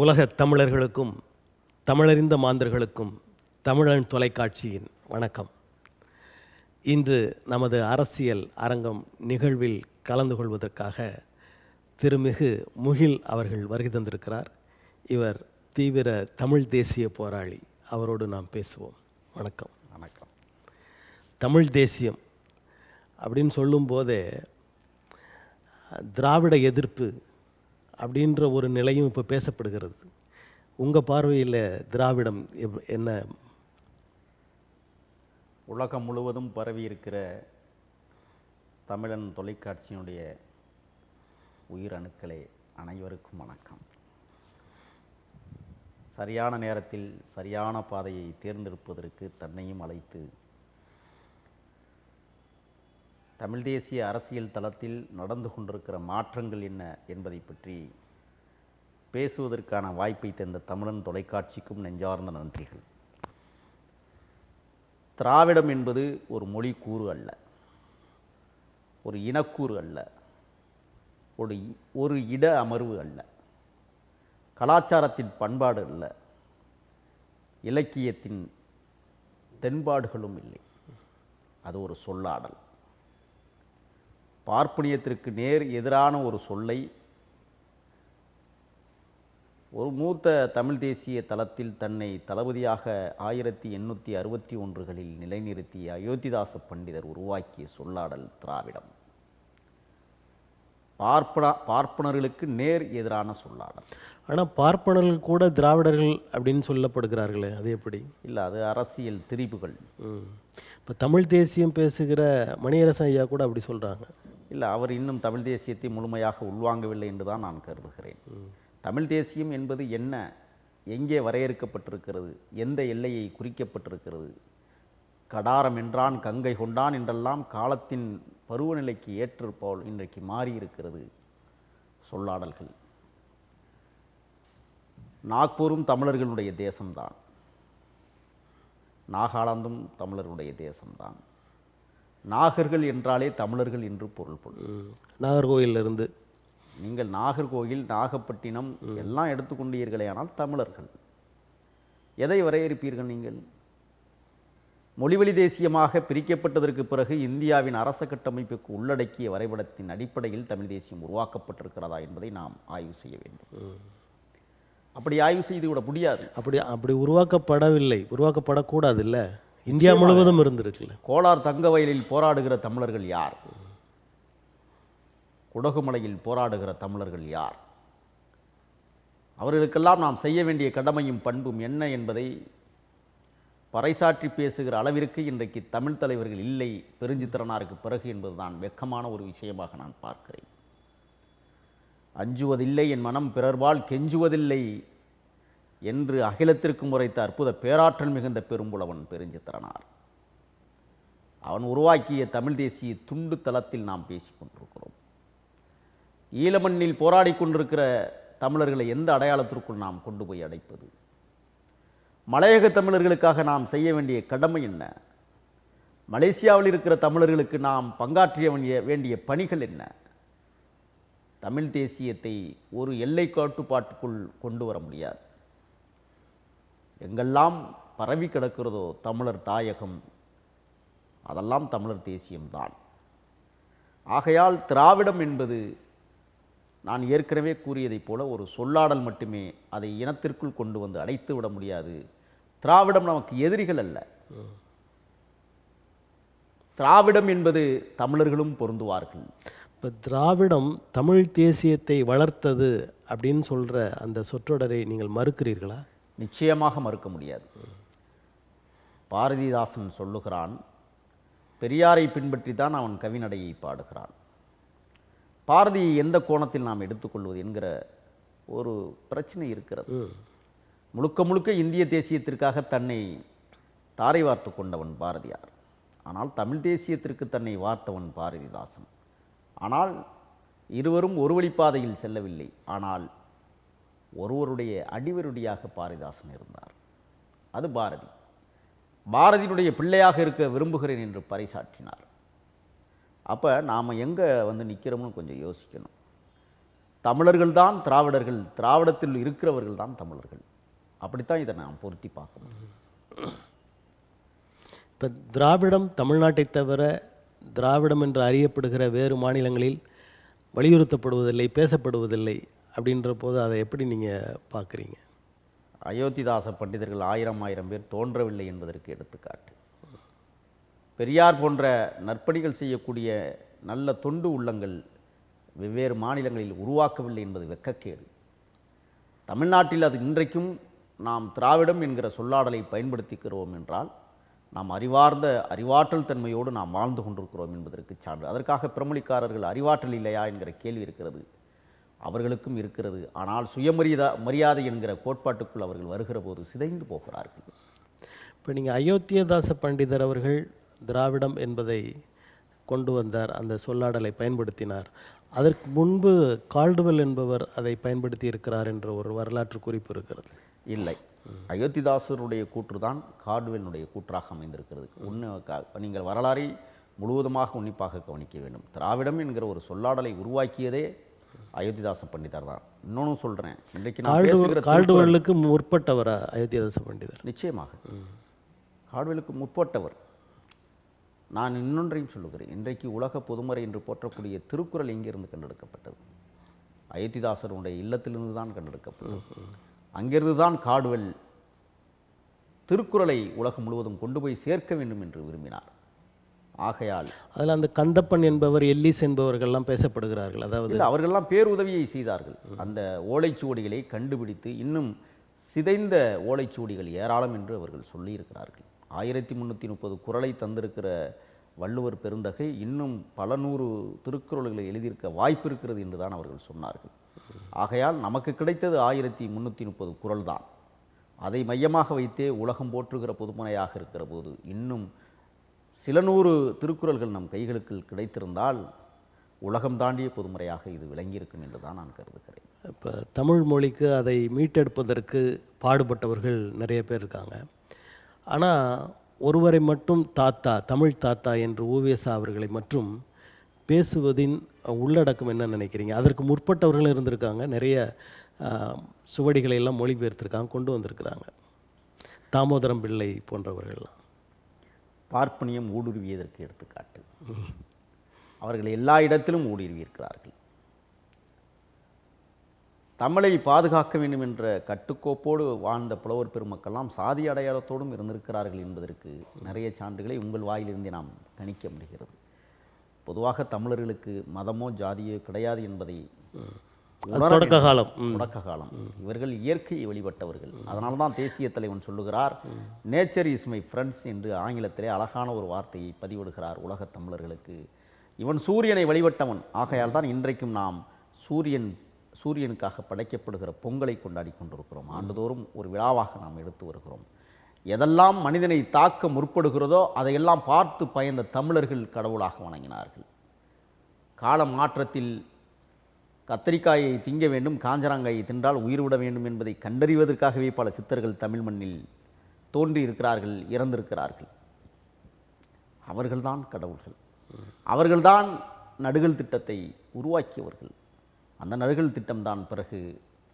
உலகத் தமிழர்களுக்கும் தமிழறிந்த மாந்தர்களுக்கும் தமிழன் தொலைக்காட்சியின் வணக்கம். இன்று நமது அரசியல் அரங்கம் நிகழ்வில் கலந்து கொள்வதற்காக திருமிகு முகில் அவர்கள் வருகை தந்திருக்கிறார். இவர் தீவிர தமிழ் தேசிய போராளி. அவரோடு நாம் பேசுவோம். வணக்கம். வணக்கம். தமிழ் தேசியம் அப்படின்னு சொல்லும்போதே திராவிட எதிர்ப்பு அப்படின்ற ஒரு நிலையும் இப்போ பேசப்படுகிறது. உங்கள் பார்வையில் திராவிடம் என்ன? உலகம் முழுவதும் பரவி இருக்கிற தமிழன் தொலைக்காட்சியினுடைய உயிரணுக்களே அனைவருக்கும் வணக்கம். சரியான நேரத்தில் சரியான பாதையை தேர்ந்தெடுப்பதற்கு தன்னையும் அழைத்து தமிழ் தேசிய அரசியல் தளத்தில் நடந்து கொண்டிருக்கிற மாற்றங்கள் என்ன என்பதை பற்றி பேசுவதற்கான வாய்ப்பை தந்த தமிழன் தொலைக்காட்சிக்கும் நெஞ்சார்ந்த நன்றிகள். திராவிடம் என்பது ஒரு மொழி கூறு அல்ல, ஒரு இனக்கூறு அல்ல, ஒரு இட அமர்வு அல்ல, கலாச்சாரத்தின் பண்பாடு அல்ல, இலக்கியத்தின் தென்பாடுகளும் இல்லை. அது ஒரு சொல்லாடல். பார்ப்பனியத்திற்கு நேர் எதிரான ஒரு சொல்லை ஒரு மூத்த தமிழ் தேசிய தளத்தில் தன்னை தளபதியாக 1861களில் நிலைநிறுத்திய அயோத்திதாச பண்டிதர் உருவாக்கிய சொல்லாடல் திராவிடம். பார்ப்பனர்களுக்கு நேர் எதிரான சொல்லாடல். ஆனால் பார்ப்பனர்கள் கூட திராவிடர்கள் அப்படின்னு சொல்லப்படுகிறார்களே, அது எப்படி? இல்லை, அது அரசியல் திரிபுகள். இப்போ தமிழ் தேசியம் பேசுகிற மணியரசன் ஐயா கூட அப்படி சொல்கிறாங்க. இல்லை, அவர் இன்னும் தமிழ் தேசியத்தை முழுமையாக உள்வாங்கவில்லை என்று தான் நான் கருதுகிறேன். தமிழ் தேசியம் என்பது என்ன, எங்கே வரையறுக்கப்பட்டிருக்கிறது, எந்த எல்லையை குறிக்கப்பட்டிருக்கிறது, கடாரம் என்றான் கங்கை கொண்டான் என்றெல்லாம் காலத்தின் பருவநிலைக்கு ஏற்றிருப்போல் இன்றைக்கு மாறியிருக்கிறது சொல்லாடல்கள். நாக்பூரும் தமிழர்களுடைய தேசம்தான், நாகாலாந்தும் தமிழர்களுடைய தேசம்தான். நாகர்கள் என்றாலே தமிழர்கள் என்று பொருள்படும். நாகர்கோயிலிருந்து நீங்கள் நாகர்கோயில், நாகப்பட்டினம் எல்லாம் எடுத்துக்கொண்டீர்களே, ஆனால் தமிழர்கள். எதை வரையறுப்பீர்கள் நீங்கள்? மொழிவழி தேசியமாக பிரிக்கப்பட்டதற்கு பிறகு இந்தியாவின் அரச கட்டமைப்புக்கு உள்ளடக்கிய வரைபடத்தின் அடிப்படையில் தமிழ் தேசியம் உருவாக்கப்பட்டிருக்கிறதா என்பதை நாம் ஆய்வு செய்ய வேண்டும். அப்படி ஆய்வு செய்து விட முடியாது. அப்படி உருவாக்கப்படவில்லை, உருவாக்கப்படக்கூடாது. இல்லை, இந்தியா முழுவதும் இருந்திருக்குல்ல. கோலார் தங்க வயலில் போராடுகிற தமிழர்கள் யார்? குடகுமலையில் போராடுகிற தமிழர்கள் யார்? அவர்களுக்கெல்லாம் நாம் செய்ய வேண்டிய கடமையும் பண்பும் என்ன என்பதை பறைசாற்றி பேசுகிற அளவிற்கு இன்றைக்கு தமிழ் தலைவர்கள் இல்லை பெருஞ்சித்திரனாருக்கு பிறகு என்பதுதான் வெட்கமான ஒரு விஷயமாக நான் பார்க்கிறேன். அஞ்சுவதில்லை என் மனம் பிறர்வால் கெஞ்சுவதில்லை என்று அகிலத்திற்கும் உரைத்த அற்புத பேராற்றல் மிகுந்த பெரும்புலவன் பெருஞ்சித்திரனார். அவன் உருவாக்கிய தமிழ் தேசிய துண்டு தளத்தில் நாம் பேசிக்கொண்டிருக்கிறோம். ஈழமண்ணில் போராடி கொண்டிருக்கிற தமிழர்களை எந்த அடையாளத்திற்குள் நாம் கொண்டு போய் அடைப்பது? மலையக தமிழர்களுக்காக நாம் செய்ய வேண்டிய கடமை என்ன? மலேசியாவில் இருக்கிற தமிழர்களுக்கு நாம் பங்காற்றிய வேண்டிய பணிகள் என்ன? தமிழ் தேசியத்தை ஒரு எல்லை கட்டுப்பாட்டுக்குள் கொண்டு வர முடியாது. எங்கெல்லாம் பரவி கிடக்கிறதோ தமிழர் தாயகம், அதெல்லாம் தமிழர் தேசியம்தான். ஆகையால் திராவிடம் என்பது நான் ஏற்கனவே கூறியதைப் போல ஒரு சொல்லாடல் மட்டுமே. அதை இனத்திற்குள் கொண்டு வந்து அடைத்து விட முடியாது. திராவிடம் நமக்கு எதிரிகள் அல்ல. திராவிடம் என்பது தமிழர்களும் பொருந்துவார்கள். இப்போ திராவிடம் தமிழ் தேசியத்தை வளர்த்தது அப்படின்னு சொல்கிற அந்த சொற்றொடரை நீங்கள் மறுக்கிறீர்களா? நிச்சயமாக மறுக்க முடியாது. பாரதிதாசன் சொல்லுகிறான், பெரியாரை பின்பற்றி தான் அவன் கவிநடையை பாடுகிறான். பாரதியை எந்த கோணத்தில் நாம் எடுத்துக்கொள்வது என்கிற ஒரு பிரச்சனை இருக்கிறது. முழுக்க முழுக்க இந்திய தேசியத்திற்காக தன்னை தாரை வார்த்து கொண்டவன் பாரதியார். ஆனால் தமிழ் தேசியத்திற்கு தன்னை வார்த்தவன் பாரதிதாசன். ஆனால் இருவரும் ஒரு வழிப்பாதையில் செல்லவில்லை. ஆனால் ஒருவருடைய அடிவருடியாக பாரதிதாசன் இருந்தார். அது பாரதி. பாரதியினுடைய பிள்ளையாக இருக்க விரும்புகிறேன் என்று பறைசாற்றினார். அப்போ நாம் எங்கே நிற்கிறோம்னு கொஞ்சம் யோசிக்கணும். தமிழர்கள் தான் திராவிடர்கள், திராவிடத்தில் இருக்கிறவர்கள் தான் தமிழர்கள். அப்படித்தான் இதை நாம் பொருத்தி பார்க்க முடியும். இப்போ திராவிடம் தமிழ்நாட்டை தவிர திராவிடம் என்று அறியப்படுகிற வேறு மாநிலங்களில் வலியுறுத்தப்படுவதில்லை, பேசப்படுவதில்லை அப்படின்ற போது அதை எப்படி நீங்கள் பார்க்குறீங்க? அயோத்திதாச பண்டிதர்கள் ஆயிரம் பேர் தோன்றவில்லை என்பதற்கு எடுத்துக்காட்டு. பெரியார் போன்ற நற்பணிகள் செய்யக்கூடிய நல்ல தொண்டு உள்ளங்கள் வெவ்வேறு மாநிலங்களில் உருவாக்கவில்லை என்பது வெட்கக்கேடு. தமிழ்நாட்டில் அது இன்றைக்கும் நாம் திராவிடம் என்கிற சொல்லாடலை பயன்படுத்திக்கிறோம் என்றால் நாம் அறிவாற்றல் தன்மையோடு நாம் வாழ்ந்து கொண்டிருக்கிறோம் என்பதற்கு சான்று. அதற்காக பிரமணிக்காரர்கள் அறிவாற்றல் இல்லையா என்கிற கேள்வி இருக்கிறது. அவர்களுக்கும் இருக்கிறது. ஆனால் மரியாதை என்கிற கோட்பாட்டுக்குள் அவர்கள் வருகிற போது சிதைந்து போகிறார்கள். இப்போ நீங்கள் அயோத்தியதாச பண்டிதர் அவர்கள் திராவிடம் என்பதை கொண்டு வந்தார், அந்த சொல்லாடலை பயன்படுத்தினார். அதற்கு முன்பு கால்டுவெல் என்பவர் அதை பயன்படுத்தி இருக்கிறார் என்ற ஒரு வரலாற்று குறிப்பு இருக்கிறது. இல்லை, அயோத்திதாசருடைய கூற்றுதான் கால்டுவெல்னுடைய கூற்றாக அமைந்திருக்கிறது. நீங்கள் வரலாறை முழுவதுமாக உன்னிப்பாக கவனிக்க வேண்டும். திராவிடம் என்கிற ஒரு சொல்லாடலை உருவாக்கியதே அயோத்திதாச பண்டிதர் தான். இன்னொன்று சொல்கிறேன், இன்றைக்கு கால்டுவெல்லுக்கு முற்பட்டவரா அயோத்தியதாச பண்டிதர்? நிச்சயமாக கால்டுவெல்லுக்கு முற்பட்டவர். நான் இன்னொன்றையும் சொல்லுகிறேன், இன்றைக்கு உலக பொதுமறை என்று போற்றக்கூடிய திருக்குறள் எங்கிருந்து கண்டெடுக்கப்பட்டது? அயோத்திதாசருடைய இல்லத்திலிருந்து தான் கண்டெடுக்கப்பட்டது. அங்கிருந்து தான் கால்டுவெல் திருக்குறளை உலகம் முழுவதும் கொண்டு போய் சேர்க்க வேண்டும் என்று விரும்பினார். ஆகையால் அதில் அந்த கந்தப்பன் என்பவர், எல்லிஸ் என்பவர்கள்லாம் பேசப்படுகிறார்கள். அதாவது அவர்கள்லாம் பேருதவியை செய்தார்கள். அந்த ஓலைச்சுவடிகளை கண்டுபிடித்து இன்னும் சிதைந்த ஓலைச்சுவடிகள் ஏராளம் என்று அவர்கள் சொல்லியிருக்கிறார்கள். 1330 குறளை தந்திருக்கிற வள்ளுவர் பெருந்தகை இன்னும் பல நூறு திருக்குறள்களை எழுதியிருக்க வாய்ப்பு இருக்கிறது என்று தான் அவர்கள் சொன்னார்கள். ஆகையால் நமக்கு கிடைத்தது 1330 குறள் தான். அதை மையமாக வைத்தே உலகம் போற்றுகிற பொதுமனையாக இருக்கிற போது இன்னும் சில நூறு திருக்குறள்கள் நம் கைகளுக்கு கிடைத்திருந்தால் உலகம் தாண்டிய பொதுமுறையாக இது விளங்கியிருக்கும் என்று தான் நான் கருதுகிறேன். இப்போ தமிழ் மொழிக்கு அதை மீட்டெடுப்பதற்கு பாடுபட்டவர்கள் நிறைய பேர் இருக்காங்க. ஆனால் ஒருவரை மட்டும் தாத்தா, தமிழ் தாத்தா என்று ஓவியசா அவர்களை மற்றும் பேசுவதின் உள்ளடக்கம் என்ன நினைக்கிறீங்க? அதற்கு முற்பட்டவர்களும் இருந்திருக்காங்க, நிறைய சுவடிகளை எல்லாம் மொழிபெயர்த்திருக்காங்க, கொண்டு வந்திருக்கிறாங்க. தாமோதரம் பிள்ளை போன்றவர்கள்லாம் பார்ப்பனியம் ஊடுருவியதற்கு எடுத்துக்காட்டு. அவர்கள் எல்லா இடத்திலும் ஊடுருவியிருக்கிறார்கள். தமிழை பாதுகாக்க வேண்டும் என்ற கட்டுக்கோப்போடு வாழ்ந்த புலவர் பெருமக்கெல்லாம் சாதி அடையாளத்தோடும் இருந்திருக்கிறார்கள் என்பதற்கு நிறைய சான்றுகளை உங்கள் வாயிலிருந்தே நாம் கணிக்க முடிகிறது. பொதுவாக தமிழர்களுக்கு மதமோ ஜாதியோ கிடையாது என்பதை தொடக்க காலம் இவர்கள் இயற்கையை வழிபட்டவர்கள். அதனால தான் தேசிய தலைவன் சொல்லுகிறார், நேச்சர் இஸ் மை ஃப்ரெண்ட்ஸ் என்று ஆங்கிலத்திலே அழகான ஒரு வார்த்தையை பதிவிடுகிறார் உலகத் தமிழர்களுக்கு. இவன் சூரியனை வழிபட்டவன். ஆகையால் தான் இன்றைக்கும் நாம் சூரியனுக்காக படைக்கப்படுகிற பொங்கலை கொண்டாடி கொண்டிருக்கிறோம். ஆண்டுதோறும் ஒரு விழாவாக நாம் எடுத்து வருகிறோம். எதெல்லாம் மனிதனை தாக்க முற்படுகிறதோ அதையெல்லாம் பார்த்து பயந்த தமிழர்கள் கடவுளாக வணங்கினார்கள். கால மாற்றத்தில் கத்தரிக்காயை திங்க வேண்டும், காஞ்சராங்காயை தின்றால் உயிர் விட வேண்டும் என்பதை கண்டறிவதற்காகவே பல சித்தர்கள் தமிழ் மண்ணில் தோன்றி இருக்கிறார்கள், இறந்திருக்கிறார்கள். அவர்கள்தான் கடவுள்கள். அவர்கள்தான் நடுகள் திட்டத்தை உருவாக்கியவர்கள். அந்த நடுகள் திட்டம்தான் பிறகு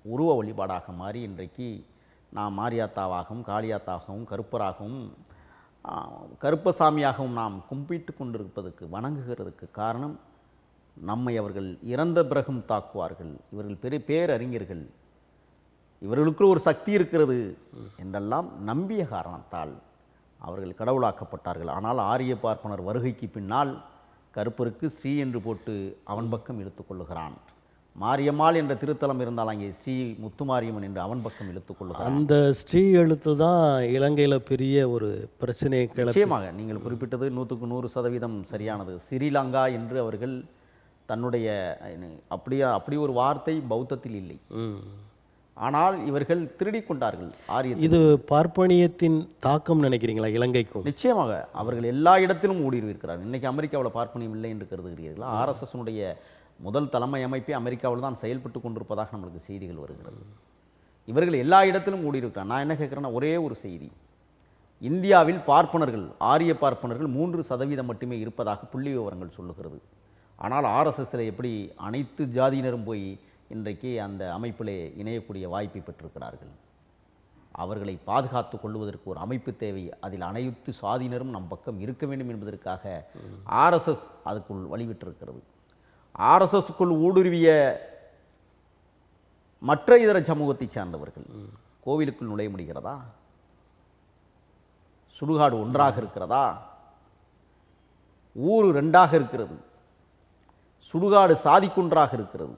உருவ வழிபாடாக மாறி இன்றைக்கு நாம் மாரியாத்தாவாகவும் காளியாத்தாகவும் கருப்பராகவும் கருப்பசாமியாகவும் நாம் கும்பிட்டு கொண்டிருப்பதற்கு வணங்குகிறதுக்கு காரணம், நம்மை அவர்கள் இறந்த பிறகும் தாக்குவார்கள், இவர்கள் பெரிய பேரறிஞர்கள், இவர்களுக்கு ஒரு சக்தி இருக்கிறது என்றெல்லாம் நம்பிய காரணத்தால் அவர்கள் கடவுளாக்கப்பட்டார்கள். ஆனால் ஆரிய பார்ப்பனர் வருகைக்கு பின்னால் கருப்பருக்கு ஸ்ரீ என்று போட்டு அவன் பக்கம் இழுத்துக் கொள்ளுகிறான். மாரியம்மாள் என்ற திருத்தலம் இருந்தால் அங்கே ஸ்ரீ முத்துமாரியம்மன் என்று அவன் பக்கம் இழுத்துக் கொள்ளுகிறான். அந்த ஸ்ரீ எழுத்து தான் இலங்கையில் பெரிய ஒரு பிரச்சனையை நிச்சயமாக நீங்கள் குறிப்பிட்டது 100% சரியானது. ஸ்ரீலங்கா என்று அவர்கள் தன்னுடைய அப்படி ஒரு வார்த்தை பௌத்தத்தில் இல்லை. ஆனால் இவர்கள் திருடி கொண்டார்கள். இது பார்ப்பனியத்தின் தாக்கம் நினைக்கிறீங்களா இலங்கைக்கும்? நிச்சயமாக அவர்கள் எல்லா இடத்திலும் ஊடுருவியிருக்கிறார்கள். இன்றைக்கி அமெரிக்காவில் பார்ப்பனியம் இல்லை என்று கருதுகிறீர்களா? ஆர்எஸ்எஸ்னுடைய முதல் தலைமை அமைப்பே அமெரிக்காவில் தான் செயல்பட்டு கொண்டிருப்பதாக நம்மளுக்கு செய்திகள் வருகிறது. இவர்கள் எல்லா இடத்திலும் ஊடுருவிருக்கிறார். நான் என்ன கேட்குறேன்னா, ஒரே ஒரு செய்தி, இந்தியாவில் பார்ப்பனர்கள், ஆரிய பார்ப்பனர்கள் 3% மட்டுமே இருப்பதாக புள்ளி விவரங்கள் சொல்லுகிறது. ஆனால் ஆர்எஸ்எஸ்ஸில் எப்படி அனைத்து ஜாதியினரும் போய் இன்றைக்கு அந்த அமைப்பிலே இணையக்கூடிய வாய்ப்பை பெற்றிருக்கிறார்கள். அவர்களை பாதுகாத்து கொள்வதற்கு ஒரு அமைப்பு தேவை. அதில் அனைத்து சாதியினரும் நம் பக்கம் இருக்க வேண்டும் என்பதற்காக ஆர்எஸ்எஸ் அதுக்குள் வழிவிட்டிருக்கிறது. ஆர்எஸ்எஸ்க்குள் ஊடுருவிய மற்ற இதர சமூகத்தைச் சார்ந்தவர்கள் கோவிலுக்குள் நுழைய முடிகிறதா? சுடுகாடு ஒன்றாக இருக்கிறதா? ஊர் ரெண்டாக இருக்கிறது. சுடுகாடு சாதிக்குன்றாக இருக்கிறது.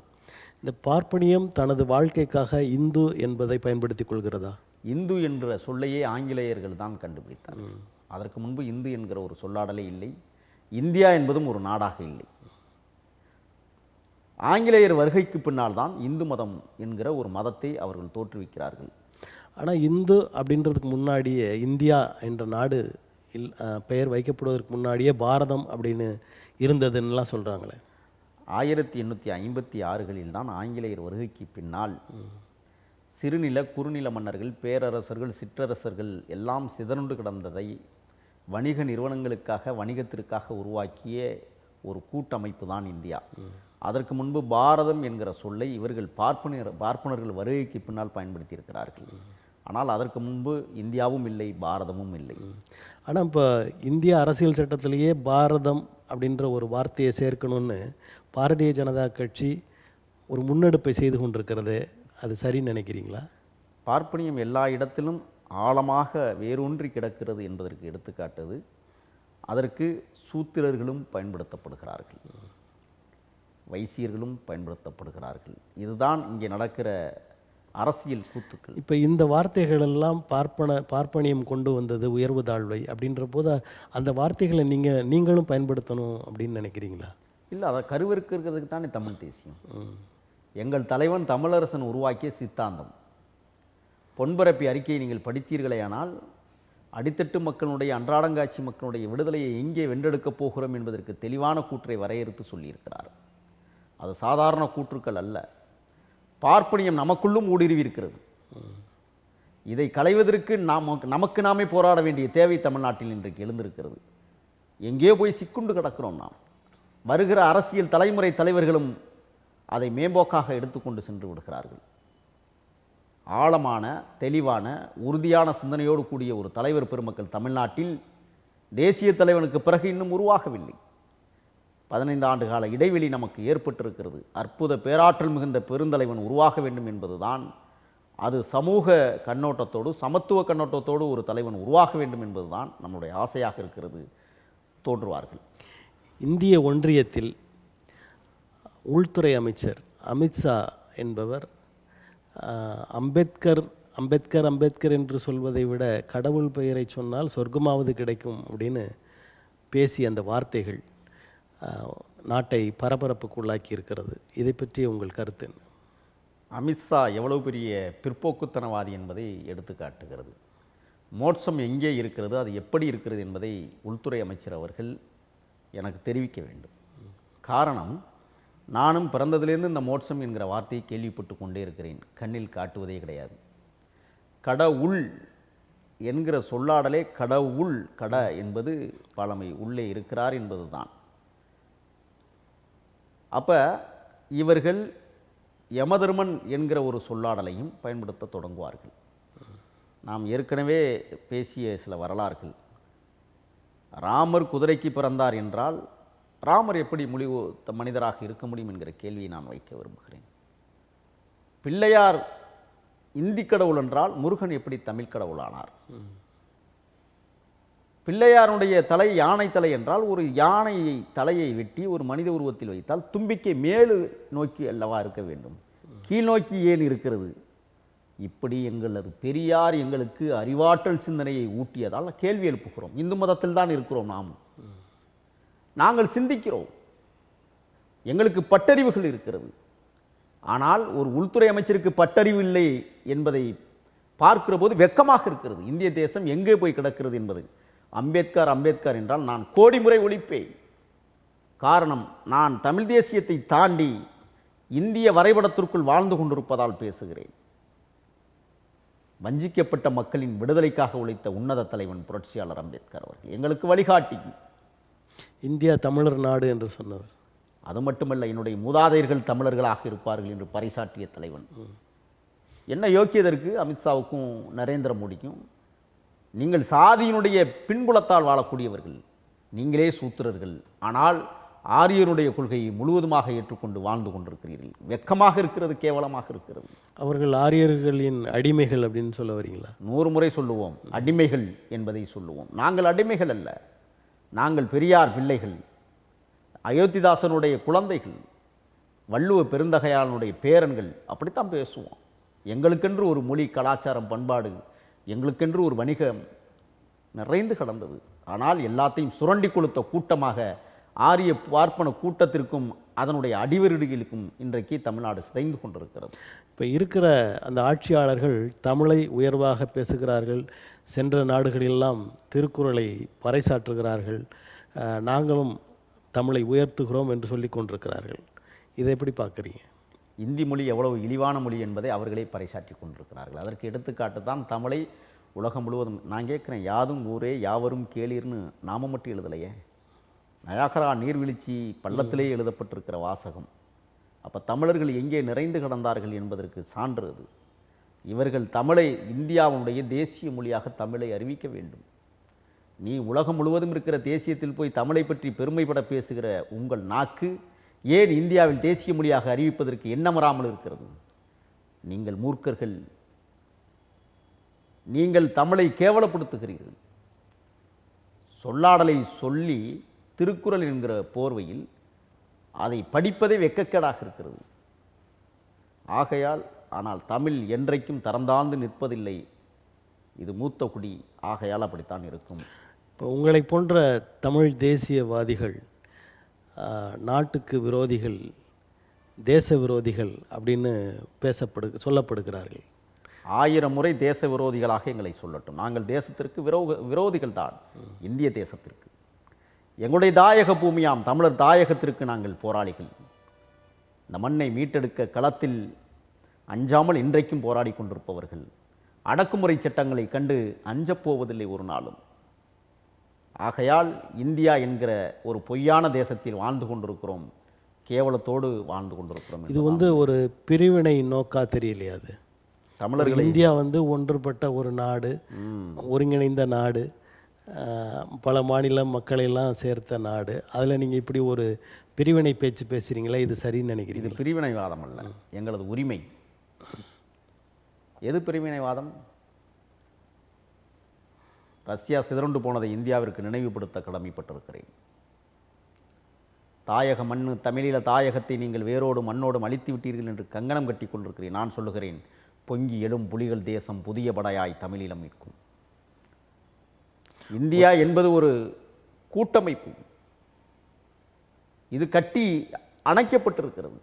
இந்த பார்ப்பனியம் தனது வாழ்க்கைக்காக இந்து என்பதை பயன்படுத்திக் கொள்கிறதா? இந்து என்ற சொல்லையே ஆங்கிலேயர்கள் தான் கண்டுபிடித்தார். அதற்கு முன்பு இந்து என்கிற ஒரு சொல்லாடலே இல்லை. இந்தியா என்பதும் ஒரு நாடாக இல்லை. ஆங்கிலேயர் வருகைக்கு பின்னால் தான் இந்து மதம் என்கிற ஒரு மதத்தை அவர்கள் தோற்றுவிக்கிறார்கள். ஆனால் இந்து அப்படின்றதுக்கு முன்னாடியே, இந்தியா என்ற நாடு பெயர் வைக்கப்படுவதற்கு முன்னாடியே பாரதம் அப்படின்னு இருந்ததுன்னெலாம் சொல்கிறாங்களே. 1856களில் தான் ஆங்கிலேயர் வருகைக்கு பின்னால் சிறுநில குறுநில மன்னர்கள், பேரரசர்கள், சிற்றரசர்கள் எல்லாம் சிதறுண்டு கிடந்ததை வணிக நிறுவனங்களுக்காக, வணிகத்திற்காக உருவாக்கிய ஒரு கூட்டமைப்பு தான் இந்தியா. அதற்கு முன்பு பாரதம் என்கிற சொல்லை இவர்கள் பார்ப்பனர்கள் வருகைக்கு பின்னால் பயன்படுத்தியிருக்கிறார்கள். ஆனால் அதற்கு முன்பு இந்தியாவும் இல்லை, பாரதமும் இல்லை. ஆனால் இப்போ இந்திய அரசியல் சட்டத்திலேயே பாரதம் அப்படின்ற ஒரு வார்த்தையை சேர்க்கணும்னு பாரதிய ஜனதா கட்சி ஒரு முன்னெடுப்பை செய்து கொண்டிருக்கிறது. அது சரின்னு நினைக்கிறீங்களா? பார்ப்பனியம் எல்லா இடத்திலும் ஆழமாக வேரூன்றி கிடக்கிறது என்பதற்கு எடுத்துக்காட்டுது. அதற்கு சூத்திரர்களும் பயன்படுத்தப்படுகிறார்கள், வைசியர்களும் பயன்படுத்தப்படுகிறார்கள். இதுதான் இங்கே நடக்கிற அரசியல் கூத்துக்கள். இப்போ இந்த வார்த்தைகள் எல்லாம் பார்ப்பனியம் கொண்டு வந்தது உயர்வு தாழ்வை அப்படின்ற போது அந்த வார்த்தைகளை நீங்களும் பயன்படுத்தணும் அப்படின்னு நினைக்கிறீங்களா? இல்லை, அதை கருவிருக்கிறதுக்கு தானே தமிழ் தேசியம். எங்கள் தலைவன் தமிழரசன் உருவாக்கிய சித்தாந்தம். பொன்பரப்பி அறிக்கையை நீங்கள் படித்தீர்களேயானால் அடித்தட்டு மக்களுடைய, அன்றாடங்காட்சி மக்களுடைய விடுதலையை எங்கே வென்றெடுக்கப் போகிறோம் என்பதற்கு தெளிவான கூற்றை வரையறுத்து சொல்லியிருக்கிறார். அது சாதாரண கூற்றுக்கள் அல்ல. பார்ப்பனியம் நமக்குள்ளும் ஊடுருவி இருக்கிறது. இதை களைவதற்கு நமக்கு நாமே போராட வேண்டிய தேவை தமிழ்நாட்டில் இன்றைக்கு எழுந்திருக்கிறது. எங்கேயோ போய் சிக்குண்டு கிடக்கிறோம் நாம். வருகிற அரசியல் தலைமுறை தலைவர்களும் அதை மேம்போக்காக எடுத்துக்கொண்டு சென்று விடுகிறார்கள். ஆழமான, தெளிவான, உறுதியான சிந்தனையோடு கூடிய ஒரு தலைவர் பெருமக்கள் தமிழ்நாட்டில் தேசிய தலைவனுக்கு பிறகு இன்னும் உருவாகவில்லை. 15 ஆண்டு கால இடைவெளி நமக்கு ஏற்பட்டிருக்கிறது. அற்புத பேராற்றல் மிகுந்த பெருந்தலைவன் உருவாக வேண்டும் என்பதுதான். அது சமூக கண்ணோட்டத்தோடு, சமத்துவ கண்ணோட்டத்தோடு ஒரு தலைவன் உருவாக வேண்டும் என்பதுதான் நம்முடைய ஆசையாக இருக்கிறது. தோன்றுவார்கள். இந்திய ஒன்றியத்தில் உள்துறை அமைச்சர் அமித்ஷா என்பவர் அம்பேத்கர் என்று சொல்வதை விட கடவுள் பெயரை சொன்னால் சொர்க்கமாவது கிடைக்கும் அப்படின்னு பேசிய அந்த வார்த்தைகள் நாட்டை பரபரப்புக்குள்ளாக்கி இருக்கிறது. இதை பற்றி உங்கள் கருத்து என்ன? அமித்ஷா எவ்வளவு பெரிய பிற்போக்குத்தனவாதி என்பதை எடுத்து காட்டுகிறது. மோட்சம் எங்கே இருக்கிறது, அது எப்படி இருக்கிறது என்பதை உள்துறை அமைச்சர் அவர்கள் எனக்கு தெரிவிக்க வேண்டும். காரணம், நானும் பிறந்ததிலிருந்து இந்த மோட்சம் என்கிற வார்த்தையை கேள்விப்பட்டு கொண்டே இருக்கிறேன். கண்ணில் காட்டுவதே கிடையாது. கடவுள் என்கிற சொல்லாடலே கடவுள், கட என்பது பழமை, உள்ளே இருக்கிறார் என்பது தான். அப்போ இவர்கள் யமதர்மன் என்கிற ஒரு சொல்லாடலையும் பயன்படுத்த தொடங்குவார்கள். நாம் ஏற்கனவே பேசிய சில வரலாறுகள். ராமர் குதிரைக்கு பிறந்தார் என்றால் ராமர் எப்படி மனிதராக இருக்க முடியும் என்கிற கேள்வியை நான் வைக்க விரும்புகிறேன். பிள்ளையார் இந்தி கடவுள் என்றால் முருகன் எப்படி தமிழ் கடவுளானார்? பிள்ளையாருடைய தலை யானை தலை என்றால் ஒரு யானையை தலையை வெட்டி ஒரு மனித உருவத்தில் வைத்தால் தும்பிக்கை மேலு நோக்கி அல்லவா இருக்க வேண்டும், கீழ் நோக்கி ஏன் இருக்கிறது? இப்படி எங்களது பெரியார் எங்களுக்கு அறிவாற்றல் சிந்தனையை ஊட்டியதால் கேள்வி எழுப்புகிறோம். இந்து மதத்தில் தான் இருக்கிறோம். நாங்கள் சிந்திக்கிறோம். எங்களுக்கு பட்டறிவுகள் இருக்கிறது. ஆனால் ஒரு உள்துறை அமைச்சருக்கு பட்டறிவு இல்லை என்பதை பார்க்கிற போது வெட்கமாக இருக்கிறது. இந்திய தேசம் எங்கே போய் கிடக்கிறது என்பது. அம்பேத்கர் என்றால் நான் கோடி முறை ஒழிப்பேன். காரணம், நான் தமிழ் தேசியத்தை தாண்டி இந்திய வரைபடத்திற்குள் வாழ்ந்து கொண்டிருப்பதால் பேசுகிறேன். வஞ்சிக்கப்பட்ட மக்களின் விடுதலைக்காக உழைத்த உன்னத தலைவன் புரட்சியாளர் அம்பேத்கர் அவர்கள் எங்களுக்கு வழிகாட்டி. இந்தியா தமிழர் நாடு என்று சொன்னவர். அது மட்டுமல்ல, என்னுடைய மூதாதையர்கள் தமிழர்களாக இருப்பார்கள் என்று பறைசாற்றிய தலைவன். என்ன யோக்கியதற்கு அமித்ஷாவுக்கும் நரேந்திர மோடிக்கும்? நீங்கள் சாதியினுடைய பின்புலத்தால் வாழக்கூடியவர்கள், நீங்களே சூத்திரர்கள். ஆனால் ஆரியருடைய கொள்கையை முழுவதுமாக ஏற்றுக்கொண்டு வாழ்ந்து கொண்டிருக்கிறீர்கள். வெட்கமாக இருக்கிறது, கேவலமாக இருக்கிறது. அவர்கள் ஆரியர்களின் அடிமைகள் அப்படின்னு சொல்ல வரீங்களா? 100 முறை சொல்லுவோம், அடிமைகள் என்பதை சொல்லுவோம். நாங்கள் அடிமைகள் அல்ல, நாங்கள் பெரியார் பிள்ளைகள், அயோத்திதாசனுடைய குழந்தைகள், வள்ளுவ பெருந்தகையாளனுடைய பேரன்கள். அப்படித்தான் பேசுவோம். எங்களுக்கென்று ஒரு மொழி, கலாச்சாரம், பண்பாடு, எங்களுக்கென்று ஒரு வணிகம் நிறைந்து கிடந்தது. ஆனால் எல்லாத்தையும் சுரண்டி கொடுத்த கூட்டமாக ஆரிய பார்ப்பன கூட்டத்திற்கும் அதனுடைய அடிவருடிகளுக்கும் இன்றைக்கு தமிழ்நாடு சிதைந்து கொண்டிருக்கிறது. இப்போ இருக்கிற அந்த ஆட்சியாளர்கள் தமிழை உயர்வாக பேசுகிறார்கள், சென்ற நாடுகளெல்லாம் திருக்குறளை பறைசாற்றுகிறார்கள், நாங்களும் தமிழை உயர்த்துகிறோம் என்று சொல்லி கொண்டிருக்கிறார்கள். இதை எப்படி பார்க்குறீங்க? இந்தி மொழி எவ்வளவு இழிவான மொழி என்பதை அவர்களே பறைசாற்றி கொண்டிருக்கிறார்கள். அதற்கு எடுத்துக்காட்டு தான் தமிழை உலகம் முழுவதும். நான் கேட்குறேன், யாதும் ஊரே யாவரும் கேளீர்னு நாம மட்டும் எழுதலையே, நயாகரா நீர்வீழ்ச்சி பள்ளத்திலே எழுதப்பட்டிருக்கிற வாசகம். அப்போ தமிழர்கள் எங்கே நிறைந்து கிடந்தார்கள் என்பதற்கு சான்று அது. இவர்கள் தமிழை இந்தியாவுடைய தேசிய மொழியாக தமிழை அறிவிக்க வேண்டும். நீ உலகம் முழுவதும் இருக்கிற தேசியத்தில் போய் தமிழை பற்றி பெருமைப்பட பேசுகிற உங்கள் நாக்கு ஏன் இந்தியாவில் தேசிய மொழியாக அறிவிப்பதற்கு எண்ணமராமல் இருக்கிறது? நீங்கள் மூர்க்கர்கள், நீங்கள் தமிழை கேவலப்படுத்துகிறீர்கள். சொல்லாடலை சொல்லி திருக்குறள் என்கிற போர்வையில் அதை படிப்பதே வெட்கக்கேடாக இருக்கிறது. ஆகையால், ஆனால் தமிழ் என்றைக்கும் தரந்தாழ்ந்து நிற்பதில்லை. இது மூத்த குடி, ஆகையால் அப்படித்தான் இருக்கும். இப்போ உங்களை போன்ற தமிழ் தேசியவாதிகள் நாட்டுக்கு விரோதிகள், தேச விரோதிகள் அப்படின்னு சொல்லப்படுகிறார்கள். 1000 முறை தேச விரோதிகளாக எங்களை சொல்லட்டும், நாங்கள் தேசத்திற்கு விரோதிகள் தான். இந்திய தேசத்திற்கு, எங்களுடைய தாயக பூமியாம் தமிழர் தாயகத்திற்கு நாங்கள் போராளிகள். இந்த மண்ணை மீட்டெடுக்க களத்தில் அஞ்சாமல் இன்றைக்கும் போராடி கொண்டிருப்பவர்கள். அடக்குமுறை சட்டங்களை கண்டு அஞ்சப்போவதில்லை ஒரு நாளும். ஆகையால் இந்தியா என்கிற ஒரு பொய்யான தேசத்தில் வாழ்ந்து கொண்டிருக்கிறோம், கேவலத்தோடு வாழ்ந்து கொண்டிருக்கிறோம். இது ஒரு பிரிவினை நோக்கா தெரியலையா? அது தமிழர்கள், இந்தியா ஒன்றுபட்ட ஒரு நாடு, ஒருங்கிணைந்த நாடு, பல மாநில மக்களையெல்லாம் சேர்த்த நாடு. அதில் நீங்கள் இப்படி ஒரு பிரிவினை பேச்சு பேசுகிறீங்களா? இது சரின்னு நினைக்கிறீங்க? இது பிரிவினைவாதம் அல்ல, எங்களது உரிமை. எது பிரிவினைவாதம்? ரஷ்யா சிதறுண்டு போனதை இந்தியாவிற்கு நினைவுபடுத்த கடமைப்பட்டிருக்கிறேன். தாயக மண்ணு, தமிழீழ தாயகத்தை நீங்கள் வேரோடும் மண்ணோடும் அழித்து விட்டீர்கள் என்று கங்கணம் கட்டி கொண்டிருக்கிறேன். நான் சொல்லுகிறேன், பொங்கி எழும் புலிகள் தேசம் புதிய படையாய் தமிழீழம் நிற்கும். இந்தியா என்பது ஒரு கூட்டமைப்பு. இது கட்டி அணைக்கப்பட்டிருக்கிறது,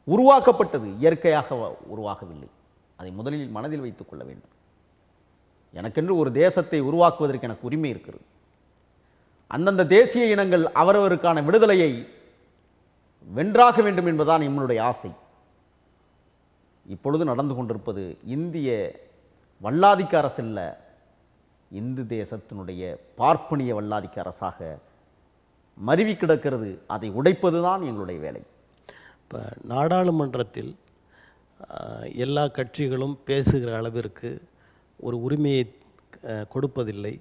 உருவாக்கப்பட்டது, இயற்கையாக உருவாகவில்லை. அதை முதலில் மனதில் வைத்துக் கொள்ள வேண்டும். எனக்கென்று ஒரு தேசத்தை உருவாக்குவதற்கு எனக்கு உரிமை இருக்கிறது. அந்தந்த தேசிய இனங்கள் அவரவருக்கான விடுதலையை வென்றாக வேண்டும் என்பதுதான் நம்மளுடைய ஆசை. இப்பொழுது நடந்து கொண்டிருப்பது இந்திய வல்லாதிக்க அரசு அல்ல, இந்து தேசத்தினுடைய பார்ப்பனிய வல்லாதிக்க அரசாக மருவி கிடக்கிறது. அதை உடைப்பது தான் எங்களுடைய வேலை. இப்போ நாடாளுமன்றத்தில் எல்லா கட்சிகளும் பேசுகிற அளவிற்கு ஒரு உரிமையை கொடுப்பதில்லை,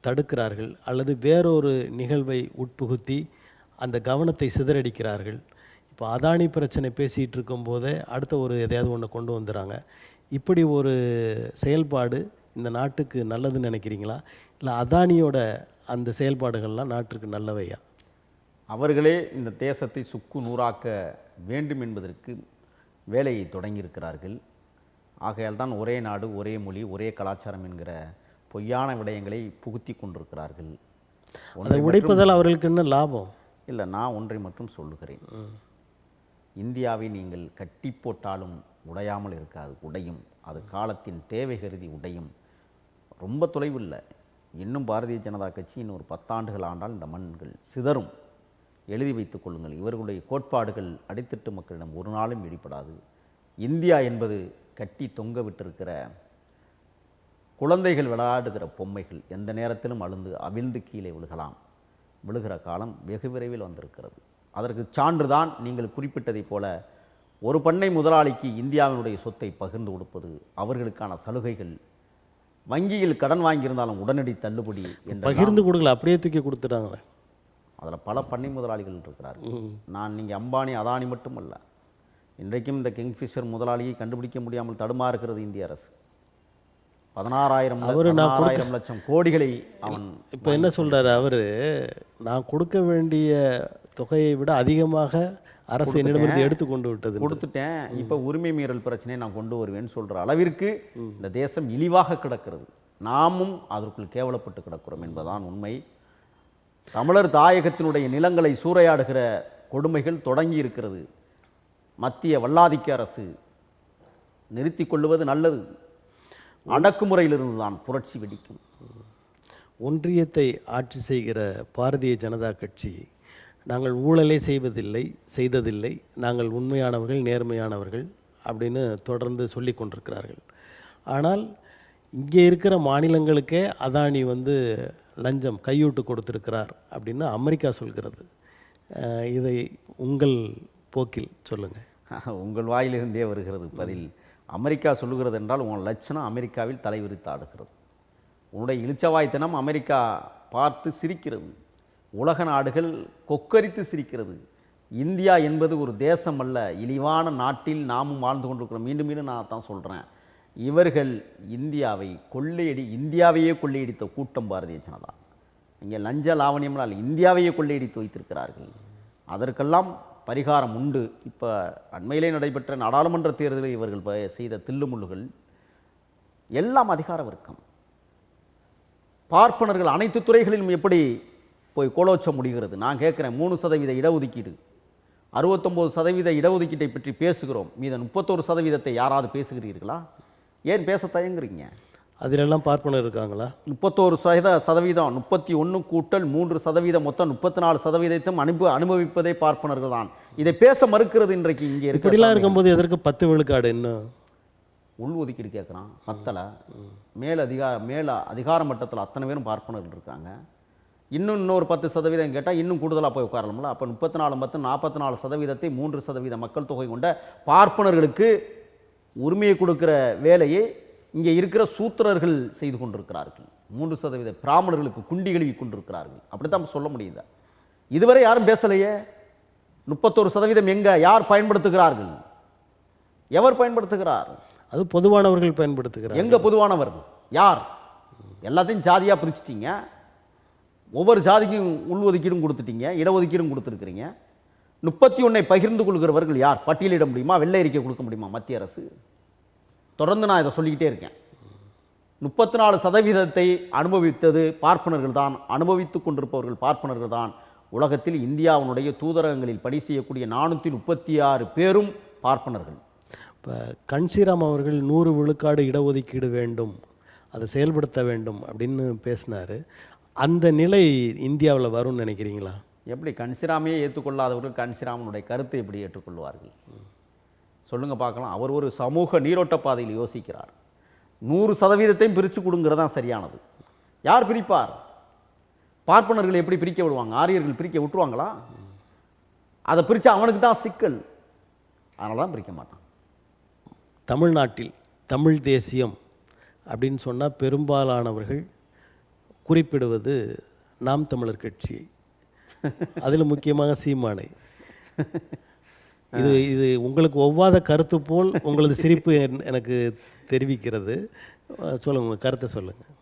தடுக்கிறார்கள், அல்லது வேறொரு நிகழ்வை உட்புகுத்தி அந்த கவனத்தை சிதறடிக்கிறார்கள். இப்போ அதானி பிரச்சனை பேசிகிட்டு இருக்கும்போதே அடுத்த ஒரு எதையாவது ஒன்று கொண்டு வந்துடுறாங்க. இப்படி ஒரு செயல்பாடு இந்த நாட்டுக்கு நல்லதுன்னு நினைக்கிறீங்களா? இல்லை அதானியோட அந்த செயல்பாடுகள்லாம் நாட்டுக்கு நல்லவையா? அவர்களே இந்த தேசத்தை சுக்கு நூறாக்க வேண்டும் என்பதற்கு வேலையை தொடங்கியிருக்கிறார்கள். ஆகையால் தான் ஒரே நாடு, ஒரே மொழி, ஒரே கலாச்சாரம் என்கிற பொய்யான விடயங்களை புகுத்தி கொண்டிருக்கிறார்கள். அதை உடைப்பதால் அவர்களுக்கு என்ன லாபம்? இல்லை, நான் ஒன்றை மட்டும் சொல்லுகிறேன். இந்தியாவை நீங்கள் கட்டி போட்டாலும் உடையாமல் இருக்காது, உடையும். அது காலத்தின் தேவை கருதி உடையும். ரொம்ப தொலைவில்லை, இன்னும் பாரதிய ஜனதா கட்சி இன்னும் ஒரு 10 ஆண்டுகள் ஆண்டால் இந்த மண்கள் சிதறும். எழுதி வைத்துக் கொள்ளுங்கள். இவர்களுடைய கோட்பாடுகள் அடித்தட்டு மக்களிடம் ஒரு நாளும் வெளிப்படாது. இந்தியா என்பது கட்டி தொங்க விட்டிருக்கிற குழந்தைகள் விளையாடுகிற பொம்மைகள், எந்த நேரத்திலும் அவிழ்ந்து கீழே விழுகலாம். விழுகிற காலம் வெகு விரைவில் வந்திருக்கிறது. அதற்கு சான்றுதான் நீங்கள் குறிப்பிட்டதைப் போல ஒரு பண்ணை முதலாளிக்கு இந்தியாவினுடைய சொத்தை பகிர்ந்து கொடுப்பது, அவர்களுக்கான சலுகைகள், வங்கியில் கடன் வாங்கியிருந்தாலும் உடனடி தள்ளுபடி என்று பகிர்ந்து கொடுக்கல, அப்படியே தூக்கி கொடுத்துட்டாங்களே. அதில் பல பண்ணை முதலாளிகள் இருக்கிறார்கள். நான் நீங்கள் அம்பானி அதானி மட்டுமல்ல, இன்றைக்கும் இந்த கிங்ஃபிஷர் முதலாளியை கண்டுபிடிக்க முடியாமல் தடுமாறுகிறது இந்திய அரசு. 16,000 லட்சம் கோடிகளை அவன் இப்போ என்ன சொல்கிறாரு அவர், நான் கொடுக்க வேண்டிய தொகையை விட அதிகமாக அரசு என்னிடமிருந்து எடுத்து கொண்டு விட்டது, கொடுத்துட்டேன், இப்போ உரிமை மீறல் பிரச்சனையை நான் கொண்டு வருவேன்னு சொல்கிற அளவிற்கு இந்த தேசம் இழிவாக கிடக்கிறது. நாமும் அதற்குள் கேவலப்பட்டு கிடக்கிறோம் என்பதுதான் உண்மை. தமிழர் தாயகத்தினுடைய நிலங்களை சூறையாடுகிற கொடுமைகள் தொடங்கி இருக்கிறது. மத்திய வல்லாதிக்க அரசு நிறுத்தி கொள்ளுவது நல்லது. அடக்குமுறையிலிருந்து தான் புரட்சி வெடிக்கும். ஒன்றியத்தை ஆட்சி செய்கிற பாரதிய ஜனதா கட்சி, நாங்கள் ஊழலை செய்ததில்லை, நாங்கள் உண்மையானவர்கள், நேர்மையானவர்கள் அப்படின்னு தொடர்ந்து சொல்லி கொண்டிருக்கிறார்கள். ஆனால் இங்கே இருக்கிற மாநிலங்களுக்கே அதானி லஞ்சம் கையூட்டு கொடுத்திருக்கிறார் அப்படின்னு அமெரிக்கா சொல்கிறது. இதை உங்கள் போக்கில் சொல்லுங்கள். உங்கள் வாயிலிருந்தே வருகிறது பதில். அமெரிக்கா சொல்லுகிறது என்றால் உங்கள் லட்சணம் அமெரிக்காவில் தலைவிரித்து ஆடுகிறது. உன்னுடைய இளிச்சவாய்த்தனம் அமெரிக்கா பார்த்து சிரிக்கிறது. உலக நாடுகள் கொக்கரித்து சிரிக்கிறது. இந்தியா என்பது ஒரு தேசம் அல்ல, இழிவான நாட்டில் நாமும் வாழ்ந்து கொண்டிருக்கிறோம். மீண்டும் மீண்டும் நான் தான் சொல்கிறேன், இவர்கள் இந்தியாவையே கொள்ளையடித்த கூட்டம் பாரதிய ஜனதா. இங்கே லஞ்ச லாவணியம்னால் இந்தியாவையே கொள்ளையடித்து வைத்திருக்கிறார்கள். அதற்கெல்லாம் பரிகாரம் உண்டு. இப்போ அண்மையிலே நடைபெற்ற நாடாளுமன்ற தேர்தலில் இவர்கள் செய்த தில்லுமுள்ளுகள் எல்லாம் அதிகார வர்க்கம். பார்ப்பனர்கள் அனைத்து துறைகளிலும் எப்படி போய் கோலோச்ச முடிகிறது? நான் கேட்குறேன், 3% இடஒதுக்கீடு, 69% இடஒதுக்கீட்டை பற்றி பேசுகிறோம். மீத 31% யாராவது பேசுகிறீர்களா? ஏன் பேச தயங்குறீங்க? அதிலெல்லாம் பார்ப்பனர் இருக்காங்களா? 31%, 31 கூட்டல் 3%, மொத்தம் 44% அனுபவிப்பதே பார்ப்பனர்கள் தான். இதை பேச மறுக்கிறது இன்றைக்கு இங்கே இப்படிலாம் இருக்கும்போது எதற்கு 10 விழுக்காடு? இன்னும் உள்ஒதுக்கீடு கேட்குறான். பத்தலை. மேல அதிகார மட்டத்தில் அத்தனை பேரும் பார்ப்பனர்கள் இருக்காங்க. இன்னொரு 10% கேட்டால் இன்னும் கூடுதலாக போய் உட்காரலாம்ல. அப்போ 34 மொத்தம் 44%, 3% மக்கள் தொகை கொண்ட பார்ப்பனர்களுக்கு உரிமையை கொடுக்கிற வேலையை இங்கே இருக்கிற சூத்திரர்கள் செய்து கொண்டிருக்கிறார்கள். 3% பிராமணர்களுக்கு குண்டி கழுவி கொண்டிருக்கிறார்கள். அப்படித்தான் சொல்ல முடியுதா? இதுவரை யாரும் பேசலையே. 31% எங்க யார் பயன்படுத்துகிறார்கள்? எவர் பயன்படுத்துகிறார்? அது பொதுவானவர்கள் பயன்படுத்துகிறார். எங்க பொதுவானவர் யார்? எல்லாத்தையும் ஜாதியாக பிரிச்சிட்டீங்க. ஒவ்வொரு ஜாதிக்கும் உள்ஒதுக்கீடும் கொடுத்துட்டீங்க, இடஒதுக்கீடும் கொடுத்துருக்கிறீங்க. 31 பகிர்ந்து கொள்கிறவர்கள் யார்? பட்டியலிட முடியுமா? வெள்ளை அறிக்கை கொடுக்க முடியுமா மத்திய அரசு? தொடர்ந்து நான் இதை சொல்லிக்கிட்டே இருக்கேன். 34% அனுபவித்தது பார்ப்பனர்கள் தான், அனுபவித்துக் கொண்டிருப்பவர்கள் பார்ப்பனர்கள் தான். உலகத்தில் இந்தியாவுடைய தூதரகங்களில் பணி செய்யக்கூடிய 436 பேரும் பார்ப்பனர்கள். இப்போ கன்ஷிராம் அவர்கள் 100 விழுக்காடு இடஒதுக்கீடு வேண்டும், அதை செயல்படுத்த வேண்டும் அப்படின்னு பேசினார். அந்த நிலை இந்தியாவில் வரும்னு நினைக்கிறீங்களா? எப்படி கன்ஷிராமையே ஏற்றுக்கொள்ளாதவர்கள் கன்ஷிராமனுடைய கருத்தை எப்படி ஏற்றுக்கொள்வார்கள்? சொல்லுங்கள் பார்க்கலாம். அவர் ஒரு சமூக நீரோட்ட பாதையில் யோசிக்கிறார். 100%ஐயும் பிரித்து கொடுங்கிறதான் சரியானது. யார் பிரிப்பார்? பார்ப்பனர்கள் எப்படி பிரிக்க விடுவாங்க? ஆரியர்கள் பிரிக்க விட்டுருவாங்களா? அதை பிரித்தா அவனுக்கு தான் சிக்கல். அதனால தான் பிரிக்க மாட்டான். தமிழ்நாட்டில் தமிழ் தேசியம் அப்படின்னு சொன்னால் பெரும்பாலானவர்கள் குறிப்பிடுவது நாம் தமிழர் கட்சியை, அதில் முக்கியமாக சீமானை. இது உங்களுக்கு ஒவ்வாத கருத்து போல் உங்களது சிரிப்பு எனக்கு தெரிவிக்கிறது. சொல்லுங்கள், உங்கள் கருத்தை சொல்லுங்கள்.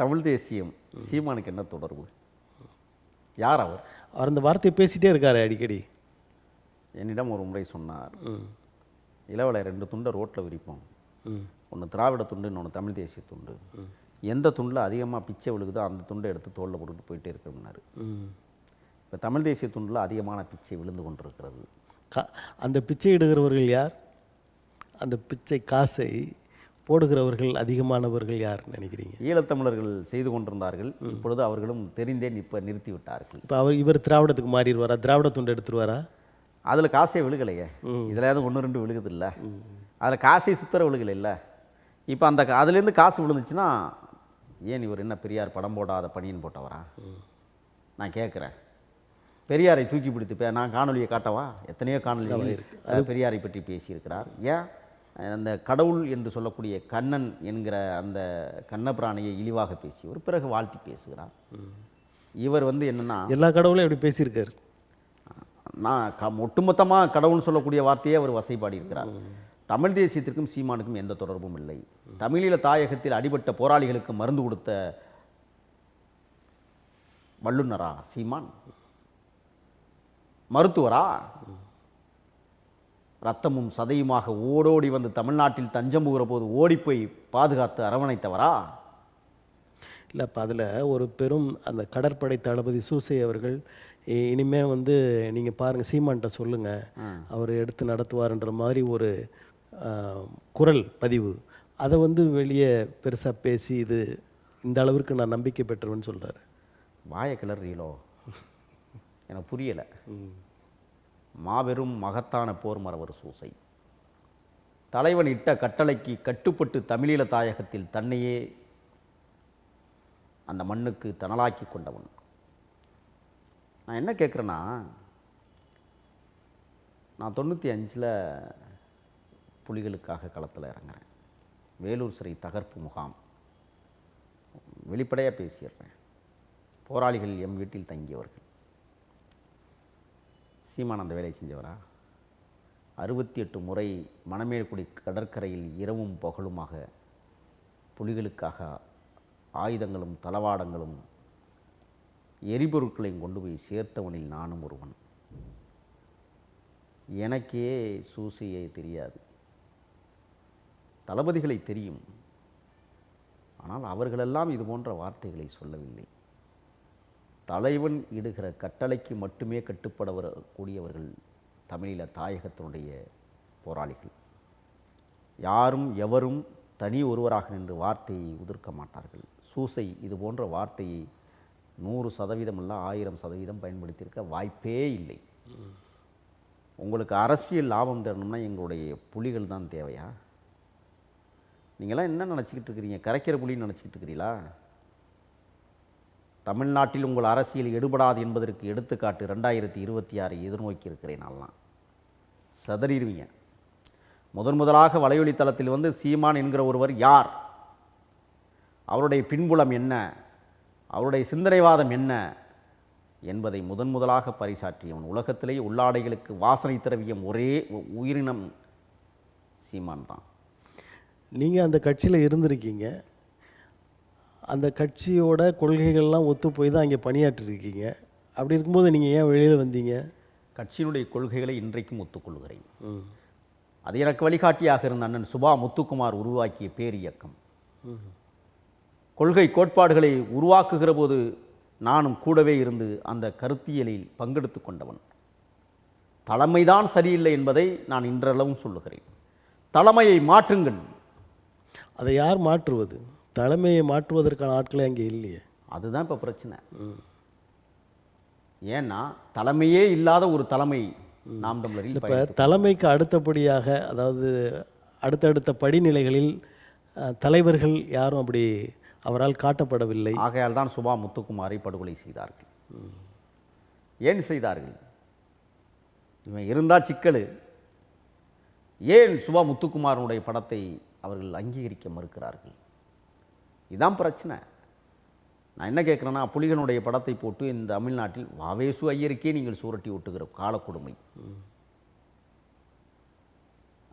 தமிழ் தேசியம் சீமானுக்கு என்ன தொடர்பு? யார் அவர்? அவர் அந்த வார்த்தையை பேசிகிட்டே இருக்காரு அடிக்கடி. என்னிடம் ஒரு முறை சொன்னார், இளவலை 2 துண்டை ரோட்டில் விரிப்போம், ஒன்று திராவிட துண்டு, இன்னொன்று தமிழ் தேசிய துண்டு. எந்த துண்டில் அதிகமாக பிச்சை விழுகுதோ அந்த துண்டை எடுத்து தோளில் போட்டுட்டு போயிட்டே இருக்கிறோம்னாரு. இப்போ தமிழ் தேசிய துண்டில் அதிகமான பிச்சை விழுந்து கொண்டிருக்கிறது. அந்த பிச்சை இடுகிறவர்கள் யார்? அந்த பிச்சை காசை போடுகிறவர்கள் அதிகமானவர்கள் யார் நினைக்கிறீங்க? ஈழத்தமிழர்கள் செய்து கொண்டிருந்தார்கள். இப்பொழுது அவர்களும் தெரிந்தே இப்போ நிறுத்தி விட்டார்கள். இப்போ இவர் திராவிடத்துக்கு மாறிடுவாரா? திராவிட துண்டு எடுத்துருவாரா? அதில் காசே விழுகலையே. இதில் எதுவும் 1-2 விழுகுது இல்லை. அதில் காசே சுத்தர விழுகலை இல்லை. இப்போ அதுலேருந்து காசு விழுந்துச்சுன்னா ஏன் இவர் என்ன பெரியார் படம் போடாத பணியின் போட்டவரா? நான் கேட்குறேன். பெரியாரை தூக்கி பிடித்து நான் காணொலியை காட்டவா? எத்தனையோ காணொலி பெரியாரை பற்றி பேசியிருக்கிறார். ஏன் அந்த கடவுள் என்று சொல்லக்கூடிய கண்ணன் என்கிற அந்த கண்ணபிராணியை இழிவாக பேசியவர் பிறகு வாழ்த்தி பேசுகிறார். இவர் என்னன்னா எல்லா கடவுளும் எப்படி பேசியிருக்காரு. நான் ஒட்டுமொத்தமாக கடவுள்னு சொல்லக்கூடிய வார்த்தையே அவர் வசைப்பாடி இருக்கிறார். தமிழ் தேசியத்திற்கும் சீமானுக்கும் எந்த தொடர்பும் இல்லை. தமிழீழ தாயகத்தில் அடிபட்ட போராளிகளுக்கு மருந்து கொடுத்த வல்லுநரா சீமான்? மருத்துவரா? ரத்தமும் சதையுமாக ஓடோடி வந்து தமிழ்நாட்டில் தஞ்சம் புகிற போது ஓடிப்போய் பாதுகாத்து அரவணைத்தவரா? இல்லை, இப்போ அதில் ஒரு பெரும் அந்த கடற்படை தளபதி சூசை அவர்கள் இனிமே நீங்கள் பாருங்கள், சீமான்கிட்ட சொல்லுங்கள், அவர் எடுத்து நடத்துவார்ன்ற மாதிரி ஒரு குரல் பதிவு, அதை வெளியே பெருசாக பேசி இது இந்த அளவிற்கு நான் நம்பிக்கை பெற்றவன்னு சொல்கிறார். வாய கிளறீலோ எனக்கு புரியலை. மாபெரும் மகத்தான போர் மறவர் சூசை தலைவன் இட்ட கட்டளைக்கு கட்டுப்பட்டு தமிழீழ தாயகத்தில் தன்னையே அந்த மண்ணுக்கு தனலாக்கி கொண்டவன். நான் என்ன கேட்குறேன்னா, நான் 95 புலிகளுக்காக களத்தில் இறங்குறேன். வேலூர் சிறை தகர்ப்பு முகாம். வெளிப்படையாக பேசிடுறேன். போராளிகள் எம் வீட்டில் தங்கியவர்கள். சீமான் அந்த வேலை செஞ்சவரா? 68 முறை மணமேல்குடி கடற்கரையில் இரவும் பகலுமாக புலிகளுக்காக ஆயுதங்களும் தளவாடங்களும் எரிபொருட்களையும் கொண்டு போய் சேர்த்தவனில் நானும் ஒருவன். எனக்கே சூசையே தெரியாது, தளபதிகளை தெரியும். ஆனால் அவர்களெல்லாம் இது போன்ற வார்த்தைகளை சொல்லவில்லை. தலைவன் இடுகிற கட்டளைக்கு மட்டுமே கட்டுப்பட வரக்கூடியவர்கள் தமிழீழ தாயகத்தினுடைய போராளிகள். யாரும் எவரும் தனி ஒருவராக நின்று வார்த்தையை உதிர்க்க மாட்டார்கள். சூசை இது போன்ற வார்த்தையை 100% அல்ல 1000% பயன்படுத்தியிருக்க வாய்ப்பே இல்லை. உங்களுக்கு அரசியல் லாபம் தரணும்னா எங்களுடைய புலிகள் தான் தேவையா? நீங்களாம் என்ன நினச்சிக்கிட்டு இருக்கிறீங்க? கரைக்கிற புலின்னு நினச்சிக்கிட்டு இருக்கிறீங்களா? தமிழ்நாட்டில் உங்கள் அரசியல் எடுபடாது என்பதற்கு எடுத்துக்காட்டு 2026 எதிர்நோக்கி இருக்கிறேன். நான்லாம் சதறிடுவீங்க. முதலாக வலையொலி தளத்தில் சீமான் என்கிற ஒருவர் யார், அவருடைய பின்புலம் என்ன, அவருடைய சிந்தனைவாதம் என்ன என்பதை முதலாக பறைசாற்றியவன். உலகத்திலேயே உள்ளாடைகளுக்கு வாசனை திரவியம் ஒரே உயிரினம் சீமான் தான். நீங்கள் அந்த கட்சியில் இருந்திருக்கீங்க, அந்த கட்சியோட கொள்கைகள்லாம் ஒத்து போய் தான் இங்கே பணியாற்றிருக்கீங்க. அப்படி இருக்கும்போது நீங்கள் ஏன் வெளியில் வந்தீங்க? கட்சியினுடைய கொள்கைகளை இன்றைக்கும் ஒத்துக்கொள்கிறேன். அது எனக்கு வழிகாட்டியாக இருந்த அண்ணன் சுபா முத்துக்குமார் உருவாக்கிய பேரியக்கம். கொள்கை கோட்பாடுகளை உருவாக்குகிற போது நானும் கூடவே இருந்து அந்த கருத்தியலில் பங்கெடுத்து கொண்டவன். தலைமைதான் சரியில்லை என்பதை நான் இன்றளவும் சொல்லுகிறேன். தலைமையை மாற்றுங்கள். அதை யார் மாற்றுவது? தலைமையை மாற்றுவதற்கான ஆட்களே அங்கே இல்லையே. அதுதான் இப்போ பிரச்சனை. ஏன்னா தலைமையே இல்லாத ஒரு தலைமை நாம் தமிழரில். இப்போ தலைமைக்கு அடுத்தபடியாக, அதாவது அடுத்தடுத்த படிநிலைகளில் தலைவர்கள் யாரும் அப்படி அவரால் காட்டப்படவில்லை. ஆகையால் தான் சுபா முத்துக்குமாரை படுகொலை செய்தார்கள். ஏன் செய்தார்கள்? இவன் இருந்தால் சிக்கல். ஏன் சுபா முத்துக்குமாரனுடைய படத்தை அவர்கள் அங்கீகரிக்க மறுக்கிறார்கள்? இதுதான் பிரச்சனை. நான் என்ன கேட்குறேன்னா, புலிகளுடைய படத்தை போட்டு இந்த தமிழ்நாட்டில் வாவேசு ஐயருக்கே நீங்கள் சூரட்டி ஒட்டுகிற காலக்கொடுமை.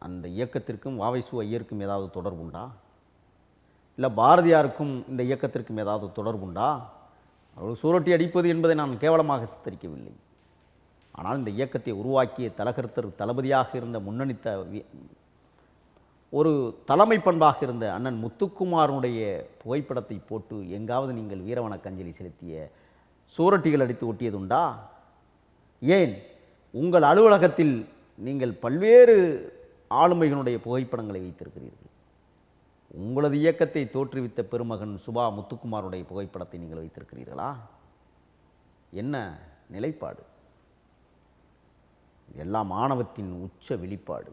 அந்த இயக்கத்திற்கும் வாவேசு ஐயருக்கும் ஏதாவது தொடர்புண்டா? இல்லை பாரதியாருக்கும் இந்த இயக்கத்திற்கும் ஏதாவது தொடர்புண்டா? அவர்கள் சூரட்டி அடிப்பது என்பதை நான் கேவலமாக சித்தரிக்கவில்லை. ஆனால் இந்த இயக்கத்தை உருவாக்கிய தலகர்த்தர் தளபதியாக இருந்த முன்னணித்த ஒரு தலைமை பண்பாக இருந்த அண்ணன் முத்துக்குமாரனுடைய புகைப்படத்தை போட்டு எங்காவது நீங்கள் வீரவணக்க அஞ்சலி செலுத்திய சூரட்டிகள் அடித்து ஒட்டியதுண்டா? ஏன் உங்கள் அலுவலகத்தில் நீங்கள் பல்வேறு ஆளுமைகளுடைய புகைப்படங்களை வைத்திருக்கிறீர்கள்? உங்களது இயக்கத்தை தோற்றுவித்த பெருமகன் சுபா முத்துக்குமாருடைய புகைப்படத்தை நீங்கள் வைத்திருக்கிறீர்களா? என்ன நிலைப்பாடு? எல்லாம் ஆணவத்தின் உச்ச வெளிப்பாடு.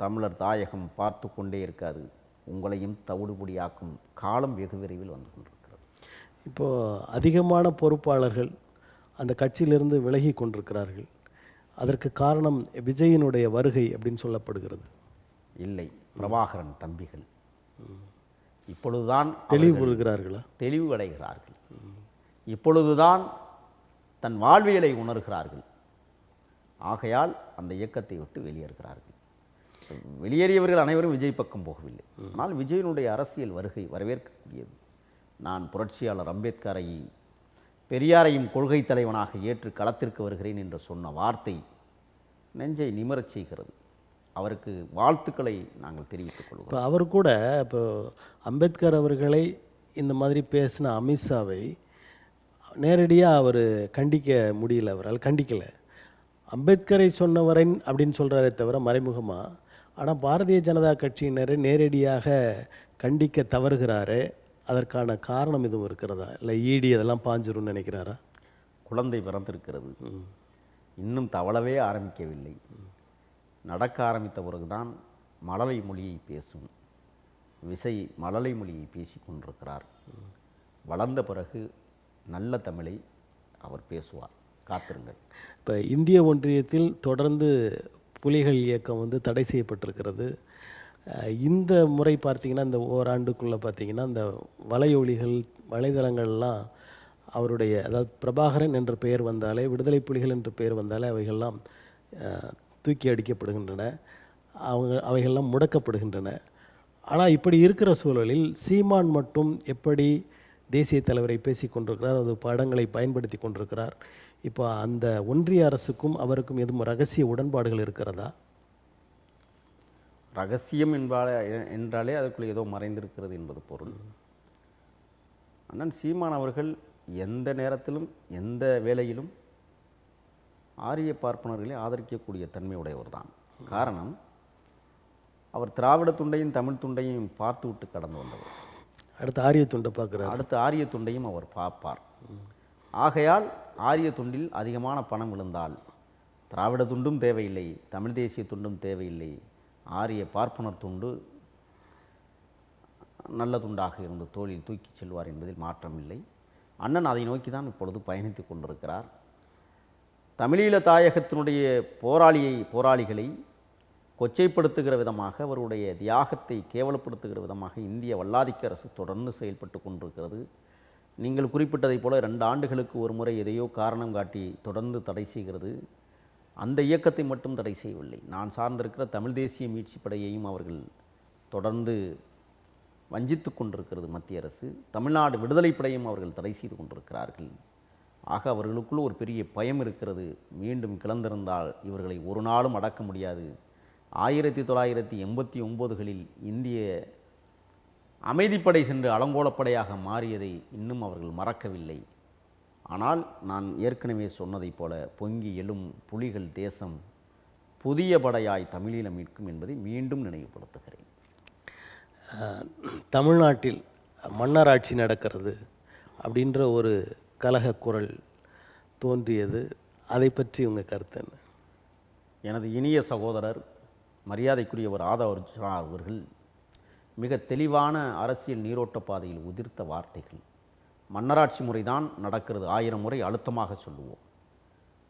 தமிழர் தாயகம் பார்த்து கொண்டே இருக்காது, உங்களையும் தவிடுபொடியாக்கும் காலம் வெகு விரைவில் வந்து கொண்டிருக்கிறது. இப்போது அதிகமான பொறுப்பாளர்கள் அந்த கட்சியிலிருந்து விலகி கொண்டிருக்கிறார்கள். அதற்கு காரணம் விஜயினுடைய வருகை அப்படின்னு சொல்லப்படுகிறது. இல்லை, பிரபாகரன் தம்பிகள் இப்பொழுதுதான் தெளிவுறுகிறார்களா? தெளிவு அடைகிறார்கள். இப்பொழுதுதான் தன் வாழ்வியலை உணர்கிறார்கள். ஆகையால் அந்த இயக்கத்தை விட்டு வெளியேறுகிறார்கள். வெளியேறியவர்கள் அனைவரும் விஜய் பக்கம் போகவில்லை. ஆனால் விஜயனுடைய அரசியல் வருகை வரவேற்கக்கூடியது. நான் புரட்சியாளர் அம்பேத்கரையும் பெரியாரையும் கொள்கை தலைவனாக ஏற்று களத்திற்கு வருகிறேன் என்று சொன்ன வார்த்தை நெஞ்சை நிமிரச் செய்கிறது. அவருக்கு வாழ்த்துக்களை நாங்கள் தெரிவித்துக் கொள்கிறோம். இப்போ அவர் கூட இப்போ அம்பேத்கர் அவர்களை இந்த மாதிரி பேசின அமித்ஷாவை நேரடியாக அவர் கண்டிக்க முடியல, அவரால் கண்டிக்கலை. அம்பேத்கரை சொன்னவரன் அப்படின்னு சொல்கிறாரே தவிர மறைமுகமாக. ஆனால் பாரதிய ஜனதா கட்சியினரை நேரடியாக கண்டிக்க தவறுகிறாரு. அதற்கான காரணம் எதுவும் இருக்கிறதா? இல்லை ஈடி அதெல்லாம் பாஞ்சிரும்னு நினைக்கிறாரா? குழந்தை பிறந்திருக்கிறது, இன்னும் தவளவே ஆரம்பிக்கவில்லை. நடக்க ஆரம்பித்த பிறகுதான் மழலை மொழியை பேசும். விசை மழலை மொழியை பேசி கொண்டிருக்கிறார். வளர்ந்த பிறகு நல்ல தமிழை அவர் பேசுவார். காத்திருங்கள். இப்போ இந்திய ஒன்றியத்தில் தொடர்ந்து புலிகள் இயக்கம் வந்து தடை செய்யப்பட்டிருக்கிறது. இந்த முறை பார்த்திங்கன்னா இந்த ஓராண்டுக்குள்ளே பார்த்திங்கன்னா இந்த வலையொலிகள் வலைதளங்கள்லாம் அவருடைய, அதாவது பிரபாகரன் என்ற பெயர் வந்தாலே, விடுதலை புலிகள் என்ற பெயர் வந்தாலே அவைகள்லாம் தூக்கி அடிக்கப்படுகின்றன, அவைகள்லாம் முடக்கப்படுகின்றன. ஆனால் இப்படி இருக்கிற சூழலில் சீமான் மட்டும் எப்படி தேசிய தலைவரை பேசி கொண்டிருக்கிறார், அது படங்களை பயன்படுத்தி கொண்டிருக்கிறார். இப்போ அந்த ஒன்றிய அரசுக்கும் அவருக்கும் எதுவும் ரகசிய உடன்பாடுகள் இருக்கிறதா? ரகசியம் என்றாலே அதுக்குள்ளே ஏதோ மறைந்திருக்கிறது என்பது பொருள். அண்ணன் சீமான் அவர்கள் எந்த நேரத்திலும் எந்த வேளையிலும் ஆரிய பார்ப்பனர்களை ஆதரிக்கக்கூடிய தன்மை உடையவர் தான். காரணம், அவர் திராவிட துண்டையும் தமிழ் துண்டையும் பார்த்து விட்டு கடந்து வந்தவர். அடுத்து ஆரிய துண்டை பார்க்குறார். அடுத்து ஆரிய துண்டையும் அவர் பார்ப்பார். ஆகையால் ஆரிய துண்டில் அதிகமான பணம் விழுந்தால் திராவிட துண்டும் தேவையில்லை, தமிழ் தேசிய துண்டும் தேவையில்லை, ஆரிய பார்ப்பனர் துண்டு நல்ல துண்டாக இருந்து தோளில் தூக்கி செல்வார் என்பதில் மாற்றமில்லை. அண்ணன் அதை நோக்கி தான் இப்பொழுது பயணித்து கொண்டிருக்கிறார். தமிழீழ தாயகத்தினுடைய போராளிகளை கொச்சைப்படுத்துகிற விதமாக, அவருடைய தியாகத்தை கேவலப்படுத்துகிற விதமாக இந்திய வல்லாதிக்க அரசு தொடர்ந்து செயல்பட்டு கொண்டிருக்கிறது. நீங்கள் குறிப்பிட்டதைப் போல 2 ஆண்டுகளுக்கு ஒரு முறை எதையோ காரணம் காட்டி தொடர்ந்து தடை செய்கிறது. அந்த இயக்கத்தை மட்டும் தடை செய்யவில்லை, நான் சார்ந்திருக்கிற தமிழ் தேசிய மீட்சி படையையும் அவர்கள் தொடர்ந்து வஞ்சித்து கொண்டிருக்கிறது மத்திய அரசு. தமிழ்நாடு விடுதலை படையும் அவர்கள் தடை செய்து கொண்டிருக்கிறார்கள். ஆக அவர்களுக்குள் ஒரு பெரிய பயம் இருக்கிறது. மீண்டும் கிளந்திருந்தால் இவர்களை ஒரு நாளும் அடக்க முடியாது. 1989களில் இந்திய அமைதிப்படை சென்று அலங்கோலப்படையாக மாறியதை இன்னும் அவர்கள் மறக்கவில்லை. ஆனால் நான் ஏற்கனவே சொன்னதைப் போல பொங்கி எழும் புலிகள் தேசம் புதிய படையாய் தமிழீழம் மீட்கும் என்பதை மீண்டும் நினைவுபடுத்துகிறேன். தமிழ்நாட்டில் மன்னராட்சி நடக்கிறது அப்படின்ற ஒரு கலக குரல் தோன்றியது, அதை பற்றி உங்கள் கருத்து என்ன? எனது இனிய சகோதரர் மரியாதைக்குரியவர் ஆதவ அர்ஜுனா அவர்கள் மிக தெளிவான அரசியல் நீரோட்ட பாதையில் உதிர்த்த வார்த்தைகள். மன்னராட்சி முறைதான் நடக்கிறது, 1000 முறை அழுத்தமாக சொல்லுவோம்.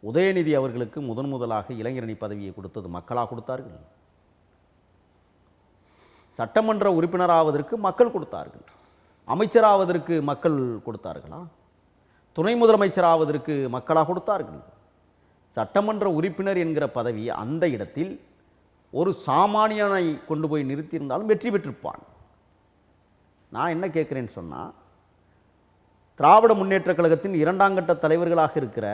உதயநிதி அவர்களுக்கு முதலாக இளைஞரணி பதவியை கொடுத்தது மக்களாக கொடுத்தார்கள். சட்டமன்ற உறுப்பினராவதற்கு மக்கள் கொடுத்தார்கள். அமைச்சராவதற்கு மக்கள் கொடுத்தார்களா? துணை முதலமைச்சராவதற்கு மக்களாக கொடுத்தார்கள். சட்டமன்ற உறுப்பினர் என்கிற பதவி அந்த இடத்தில் ஒரு சாமானியனை கொண்டு போய் நிறுத்தியிருந்தாலும் வெற்றி பெற்றிருப்பான். நான் என்ன கேட்குறேன்னு சொன்னால், திராவிட முன்னேற்றக் கழகத்தின் 2ஆம் கட்ட தலைவர்களாக இருக்கிற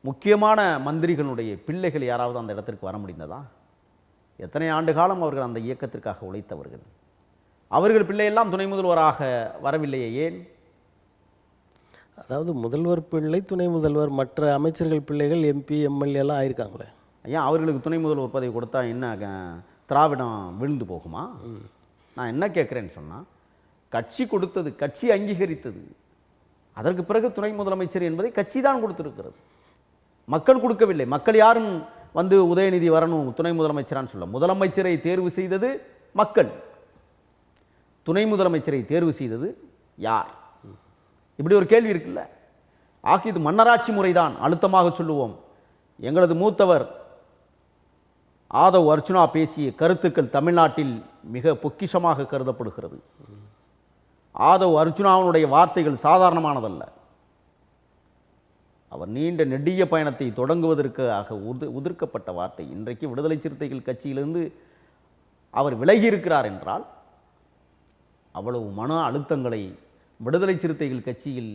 முக்கியமான மந்திரிகளுடைய பிள்ளைகள் யாராவது அந்த இடத்திற்கு வர முடிந்ததா? எத்தனை ஆண்டு காலம் அவர்கள் அந்த இயக்கத்திற்காக உழைத்தவர்கள். அவர்கள் பிள்ளையெல்லாம் துணை முதல்வராக வரவில்லையே, ஏன்? அதாவது முதல்வர் பிள்ளை, துணை முதல்வர், மற்ற அமைச்சர்கள் பிள்ளைகள் எம்பி எம்எல்ஏ எல்லாம் ஆயிருக்காங்களே. ஏன் அவர்களுக்கு துணை முதல்வர் பதவி கொடுத்தா என்ன திராவிடம் விழுந்து போகுமா? நான் என்ன கேட்குறேன்னு சொன்னால், கட்சி கொடுத்தது, கட்சி அங்கீகரித்தது, அதற்கு பிறகு துணை முதலமைச்சர் என்பதை கட்சி தான் கொடுத்திருக்கிறது, மக்கள் கொடுக்கவில்லை. மக்கள் யாரும் வந்து உதயநிதி வரணும் துணை முதலமைச்சரான்னு சொல்ல. முதலமைச்சரை தேர்வு செய்தது மக்கள், துணை முதலமைச்சரை தேர்வு செய்தது யார்? இப்படி ஒரு கேள்வி இருக்குல்ல. ஆக இது மன்னராட்சி முறைதான், அழுத்தமாக சொல்லுவோம். எங்களது மூத்தவர் ஆதவ் அர்ஜுனா பேசிய கருத்துக்கள் தமிழ்நாட்டில் மிக பொக்கிஷமாக கருதப்படுகிறது. ஆதவ் அர்ஜுனாவுடைய வார்த்தைகள் சாதாரணமானதல்ல. அவர் நீண்ட நெடிய பயணத்தை தொடங்குவதற்காக உதிர்க்கப்பட்ட வார்த்தை. இன்றைக்கு விடுதலை சிறுத்தைகள் கட்சியிலிருந்து அவர் விலகி இருக்கிறார் என்றால் அவ்வளவு மன அழுத்தங்களை விடுதலை சிறுத்தைகள் கட்சியில்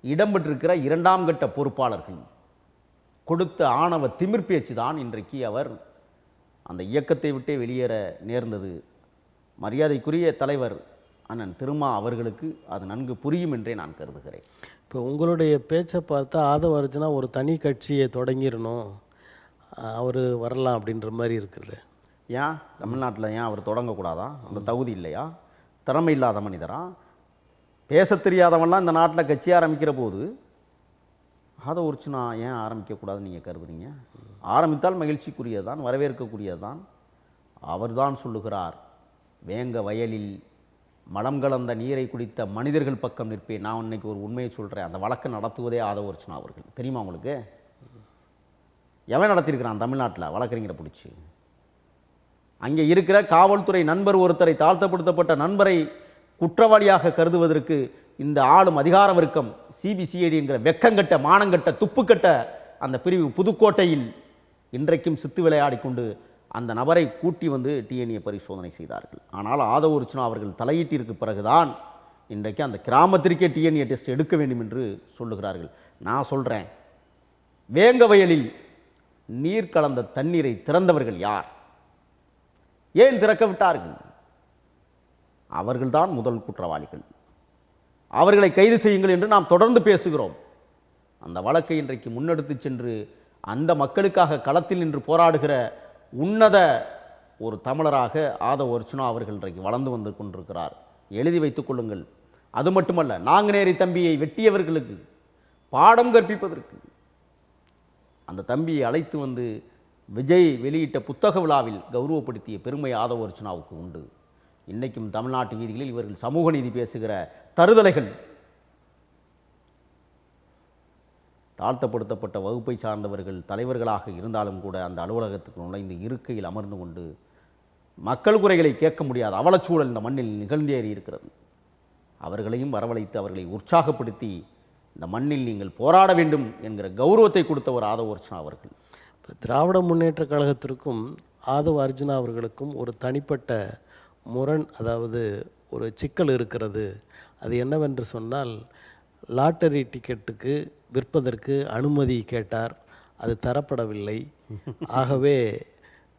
இடம்பெற்றிருக்கிற இரண்டாம் கட்ட பொறுப்பாளர்கள் கொடுத்த ஆணவ திமிர் பேச்சு தான் இன்றைக்கு அவர் அந்த இயக்கத்தை விட்டே வெளியேற நேர்ந்தது. மரியாதைக்குரிய தலைவர் அண்ணன் திருமா அவர்களுக்கு அது நன்கு புரியும் என்றே நான் கருதுகிறேன். இப்போ உங்களுடைய பேச்சை பார்த்தா ஆதவ அர்ஜுனா ஒரு தனி கட்சியை தொடங்கிடணும், அவர் வரலாம் அப்படின்ற மாதிரி இருக்குது. ஏன் தமிழ்நாட்டில் ஏன் அவர் தொடங்கக்கூடாதா? அந்த தகுதி இல்லையா? திறமை இல்லாத மனிதரா? பேச தெரியாதவன்லாம் இந்த நாட்டில் கட்சி ஆரம்பிக்கிற போது ஆதவ அர்ஜுனா ஏன் ஆரம்பிக்கக்கூடாதுன்னு நீங்கள் கருதுறீங்க? ஆரம்பித்தால் மகிழ்ச்சிக்குரியதான், வரவேற்கக்கூடியதுதான். அவர்தான் சொல்லுகிறார், வேங்க வயலில் மலம் கலந்த நீரை குடித்த மனிதர்கள் பக்கம் நிற்பேன். நான் இன்னைக்கு ஒரு உண்மையை சொல்கிறேன். அந்த வழக்கை நடத்துவதே ஆதவ அர்ஜுனா அவர்கள். தெரியுமா உங்களுக்கு? எவன் நடத்தியிருக்கிறான் தமிழ்நாட்டில் வழக்கறிஞரை பிடிச்சி? அங்கே இருக்கிற காவல்துறை நண்பர் ஒருத்தரை, தாழ்த்தப்படுத்தப்பட்ட நண்பரை குற்றவாளியாக கருதுவதற்கு இந்த ஆளும் அதிகார வர்க்கம் சிபிசிஐடி என்கிற வெக்கங்கட்ட, மானங்கட்ட, துப்புக்கட்ட அந்த பிரிவு புதுக்கோட்டையில் இன்றைக்கும் சித்து விளையாடி கொண்டு அந்த நபரை கூட்டி வந்து டிஎன்ஏ பரிசோதனை செய்தார்கள். ஆனால் ஆதவ அர்ஜுனா அவர்கள் தலையீட்டிற்கு பிறகுதான் இன்றைக்கு அந்த கிராமத்திற்கே டிஎன்ஏ டெஸ்ட் எடுக்க வேண்டும் என்று சொல்லுகிறார்கள். நான் சொல்கிறேன், வேங்க வயலில் நீர் கலந்த தண்ணீரை திறந்தவர்கள் யார்? ஏன் திறக்க விட்டார்கள்? அவர்கள்தான் முதல் குற்றவாளிகள். அவர்களை கைது செய்யுங்கள் என்று நாம் தொடர்ந்து பேசுகிறோம். அந்த வழக்கை இன்றைக்கு முன்னெடுத்து சென்று அந்த மக்களுக்காக களத்தில் நின்று போராடுகிற உன்னத ஒரு தமிழராக ஆதவ அர்ஜுனா அவர்கள் இன்றைக்கு வளர்ந்து வந்து கொண்டிருக்கிறார். எழுதி வைத்துக் கொள்ளுங்கள். அது மட்டுமல்ல, நாங்குநேரி தம்பியை வெட்டியவர்களுக்கு பாடம் கற்பிப்பதற்கு அந்த தம்பியை அழைத்து வந்து விஜய் வெளியிட்ட புத்தக விழாவில் கௌரவப்படுத்திய பெருமை ஆதவ அர்ஜுனாவுக்கு உண்டு. இன்றைக்கும் தமிழ்நாட்டு வீதிகளில் இவர்கள் சமூக நீதி பேசுகிற தருதலைகள், தாழ்த்தப்படுத்தப்பட்ட வகுப்பை சார்ந்தவர்கள் தலைவர்களாக இருந்தாலும் கூட அந்த அலுவலகத்துக்கு நுழைந்து இருக்கையில் அமர்ந்து கொண்டு மக்கள் குறைகளை கேட்க முடியாத அவலச்சூழல் இந்த மண்ணில் நிகழ்ந்தேறி இருக்கிறது. அவர்களையும் வரவழைத்து அவர்களை உற்சாகப்படுத்தி இந்த மண்ணில் நீங்கள் போராட வேண்டும் என்கிற கௌரவத்தை கொடுத்தவர் ஆதவ அர்ஜுனா அவர்கள். இப்போ திராவிட முன்னேற்ற கழகத்திற்கும் ஆதவ அர்ஜுனா அவர்களுக்கும் ஒரு தனிப்பட்ட முரண், அதாவது ஒரு சிக்கல் இருக்கிறது. அது என்னவென்று சொன்னால், லாட்டரி டிக்கெட்டுக்கு விற்பதற்கு அனுமதி கேட்டார், அது தரப்படவில்லை. ஆகவே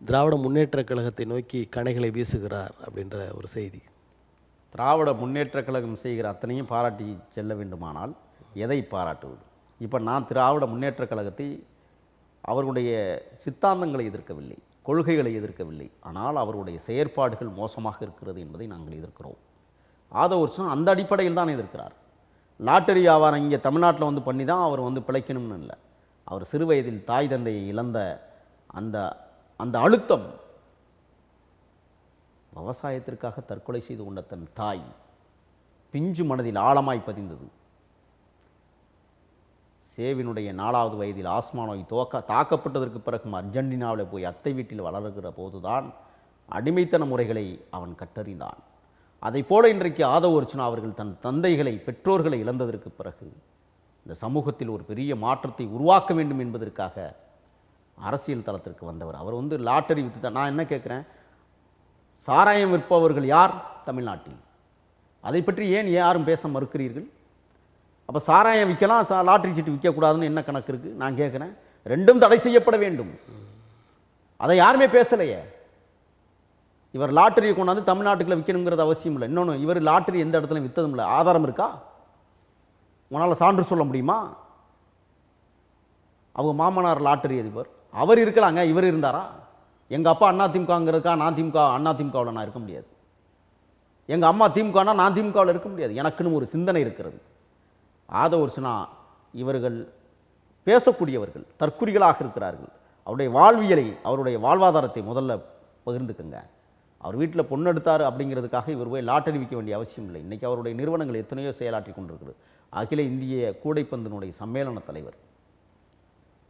திராவிட முன்னேற்ற கழகத்தை நோக்கி கணைகளை வீசுகிறார் அப்படின்ற ஒரு செய்தி. திராவிட முன்னேற்ற கழகம் செய்கிற அத்தனையும் பாராட்டி செல்ல வேண்டுமானால் எதை பாராட்டுவது? இப்போ நான் திராவிட முன்னேற்ற கழகத்தை அவர்களுடைய சித்தாந்தங்களை எதிர்க்கவில்லை, கொள்கைகளை எதிர்க்கவில்லை. ஆனால் அவருடைய செயற்பாடுகள் மோசமாக இருக்கிறது என்பதை நாங்கள் எதிர்க்கிறோம். ஆதவ அர்ஜுனா அந்த அடிப்படையில் தான் எதிர்க்கிறார். லாட்டரி வியாபாரம் இங்கே தமிழ்நாட்டில் வந்து பண்ணி தான் அவர் வந்து பிழைக்கணும்னு இல்லை. அவர் சிறு வயதில் தாய் தந்தையை இழந்த அந்த அந்த அழுத்தம், விவசாயத்திற்காக தற்கொலை செய்து கொண்ட தன் தாய் பிஞ்சு மனதில் ஆழமாய் பதிந்தது. சேவினுடைய 4வது வயதில் ஆஸ்மா நோய் தாக்கப்பட்டதற்கு பிறகு அர்ஜென்டினாவில் போய் அத்தை வீட்டில் வளர்கிற போதுதான் அடிமைத்தன முறைகளை அவன் கற்றறிந்தான். அதை போல இன்றைக்கு ஆதவ அர்ஜுனா அவர்கள் தன் தந்தைகளை, பெற்றோர்களை இழந்ததற்கு பிறகு இந்த சமூகத்தில் ஒரு பெரிய மாற்றத்தை உருவாக்க வேண்டும் என்பதற்காக அரசியல் தளத்திற்கு வந்தவர். அவர் வந்து லாட்டரி விற்று தான். நான் என்ன கேட்குறேன், சாராயம் விற்பவர்கள் யார் தமிழ்நாட்டில்? அதை பற்றி ஏன் யாரும் பேச மறுக்கிறீர்கள்? அப்போ சாராயம் விற்கலாம், லாட்டரி சீட்டு விற்கக்கூடாதுன்னு என்ன கணக்கு இருக்குது? நான் கேட்குறேன், ரெண்டும் தடை செய்யப்பட வேண்டும். அதை யாருமே பேசலையே. இவர் லாட்டரியை கொண்டாந்து தமிழ்நாட்டுக்குள்ள விற்கணுங்கிறது அவசியம் இல்லை. இன்னொன்று, இவர் லாட்டரி எந்த இடத்துல விற்றதும் இல்லை. ஆதாரம் இருக்கா? உன்னால் சான்று சொல்ல முடியுமா? அவங்க மாமனார் லாட்டரி அதிபர், அவர் இருக்கலாங்க, இவர் இருந்தாரா? எங்கள் அப்பா அண்ணா திமுகங்கிறதுக்கா நான் திமுக அண்ணா திமுகவில் நான் இருக்க முடியாது. எங்கள் அம்மா திமுகனா நான் திமுகவில் இருக்க முடியாது. எனக்குன்னு ஒரு சிந்தனை இருக்கிறது. ஆதவ அர்ஜுனா இவர்கள் பேசக்கூடியவர்கள், தற்குறிகளாக இருக்கிறார்கள். அவருடைய வாழ்வியலை, அவருடைய வாழ்வாதாரத்தை முதல்ல பகிர்ந்துக்குங்க. அவர் வீட்டில் பொண்ணு எடுத்தார் அப்படிங்கிறதுக்காக இவர் போய் லாட்டரி விற்க வேண்டிய அவசியம் இல்லை. இன்றைக்கி அவருடைய நிறுவனங்கள் எத்தனையோ செயலாற்றி கொண்டிருக்கிறது. அகில இந்திய கூடைப்பந்தினுடைய சம்மேளன தலைவர்,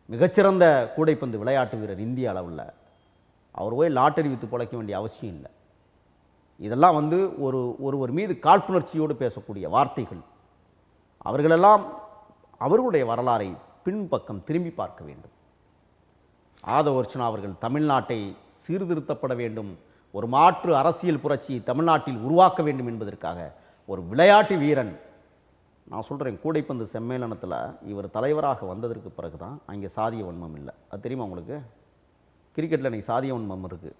மிகச்சிறந்த கூடைப்பந்து விளையாட்டு வீரர் இந்திய அளவில். அவர் போய் லாட்டரி விற்று பிழைக்க வேண்டிய அவசியம் இல்லை. இதெல்லாம் ஒருவர் மீது காழ்ப்புணர்ச்சியோடு பேசக்கூடிய வார்த்தைகள். அவர்களெல்லாம் அவர்களுடைய வரலாறை பின்பக்கம் திரும்பி பார்க்க வேண்டும். ஆதவ அர்ச்சுனா அவர்கள் தமிழ்நாட்டை சீர்திருத்தப்பட வேண்டும், ஒரு மாற்று அரசியல் புரட்சி தமிழ்நாட்டில் உருவாக்க வேண்டும் என்பதற்காக ஒரு விளையாட்டு வீரன். நான் சொல்கிறேன், கூடைப்பந்து சம்மேளனத்தில் இவர் தலைவராக வந்ததற்கு பிறகு தான் அங்கே சாதிய வன்மம் இல்லை. அது தெரியுமா உங்களுக்கு? கிரிக்கெட்டில் இன்றைக்கி சாதிய வன்மம் இருக்குது,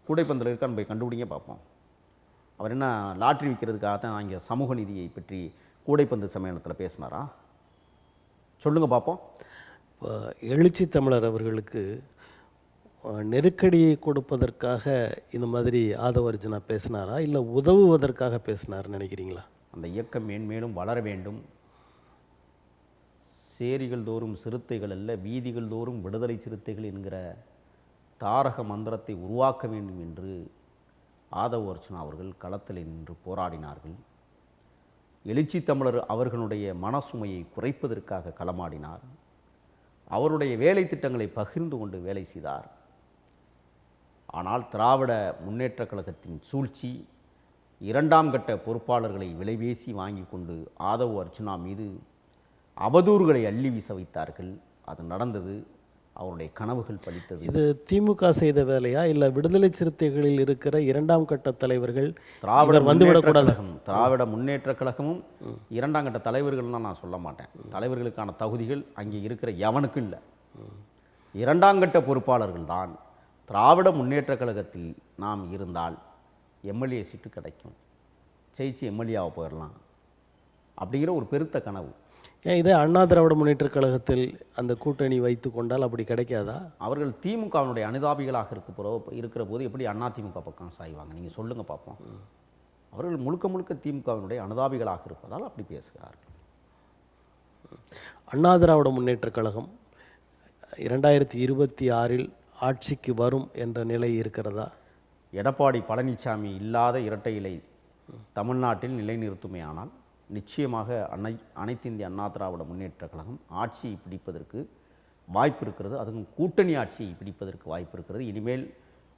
கூடைப்பந்தில் இருக்கான்னு போய் கண்டுபிடிங்க பார்ப்போம். அவர் என்ன லாட்ரி விற்கிறதுக்காக தான் அங்கே சமூக நீதியை பற்றி கூடைப்பந்து சம்மேளனத்தில் பேசினாரா? சொல்லுங்கள் பார்ப்போம். இப்போ எழுச்சி தமிழர் அவர்களுக்கு நெருக்கடியை கொடுப்பதற்காக இந்த மாதிரி ஆதவ அர்ஜுனா பேசினாரா, இல்லை உதவுவதற்காக பேசினார்னு நினைக்கிறீங்களா? அந்த இயக்கம் மேன்மேலும் வளர வேண்டும். சேரிகள் தோறும் சிறுத்தைகள் அல்ல, வீதிகள் தோறும் விடுதலை சிறுத்தைகள் என்கிற தாரக மந்திரத்தை உருவாக்க வேண்டும் என்று ஆதவ அர்ச்சுனா அவர்கள் களத்தில் நின்று போராடினார்கள். எழுச்சி தமிழர் அவர்களுடைய மனசுமையை குறைப்பதற்காக களமாடினார். அவருடைய வேலை திட்டங்களை பகிர்ந்து கொண்டு வேலை செய்தார். ஆனால் திராவிட முன்னேற்றக் கழகத்தின் சூழ்ச்சி, இரண்டாம் கட்ட பொறுப்பாளர்களை விலைபேசி வாங்கி கொண்டு ஆதவ அர்ச்சுனா மீது அவதூறுகளை அள்ளி வீச வைத்தார்கள். அது நடந்தது. அவருடைய கனவுகள் பலித்தது. இது திமுக செய்த வேலையா, இல்லை விடுதலை சிறுத்தைகளில் இருக்கிற இரண்டாம் கட்ட தலைவர்கள் திராவிட முன்னேற்றக் கழகமும் இரண்டாம் கட்ட தலைவர்கள்லாம் நான் சொல்ல மாட்டேன். தலைவர்களுக்கான தகுதிகள் அங்கே இருக்கிற எவனுக்கும் இல்லை. இரண்டாம் கட்ட பொறுப்பாளர்கள் தான். திராவிட முன்னேற்றக் கழகத்தில் நாம் இருந்தால் எம்எல்ஏ சீட்டு கிடைக்கும், ஜெயிச்சு எம்எல்ஏவாக போயிடலாம் அப்படிங்கிற ஒரு பெருத்த கனவு. ஏன் இதே அண்ணா திராவிட முன்னேற்றக் கழகத்தில் அந்த கூட்டணி வைத்து கொண்டால் அப்படி கிடைக்காதா? அவர்கள் திமுகவினுடைய அனுதாபிகளாக இருக்கிற போது எப்படி அதிமுக பக்கம் சாய்வாங்க? நீங்கள் சொல்லுங்கள் பார்ப்போம். அவர்கள் முழுக்க முழுக்க திமுகவினுடைய அனுதாபிகளாக இருப்பதால் அப்படி பேசுகிறார்கள். அண்ணா திராவிட முன்னேற்றக் கழகம் 2026 ஆட்சிக்கு வரும் என்ற நிலை இருக்கிறதா? எடப்பாடி பழனிசாமி இல்லாத இரட்டை இலை தமிழ்நாட்டில் நிலைநிறுத்துமே ஆனால் நிச்சயமாக அனைத்து இந்திய அண்ணா திராவிட முன்னேற்றக் கழகம் ஆட்சியை பிடிப்பதற்கு வாய்ப்பு இருக்கிறது. அதுவும் கூட்டணி ஆட்சியை பிடிப்பதற்கு வாய்ப்பு இருக்கிறது. இனிமேல்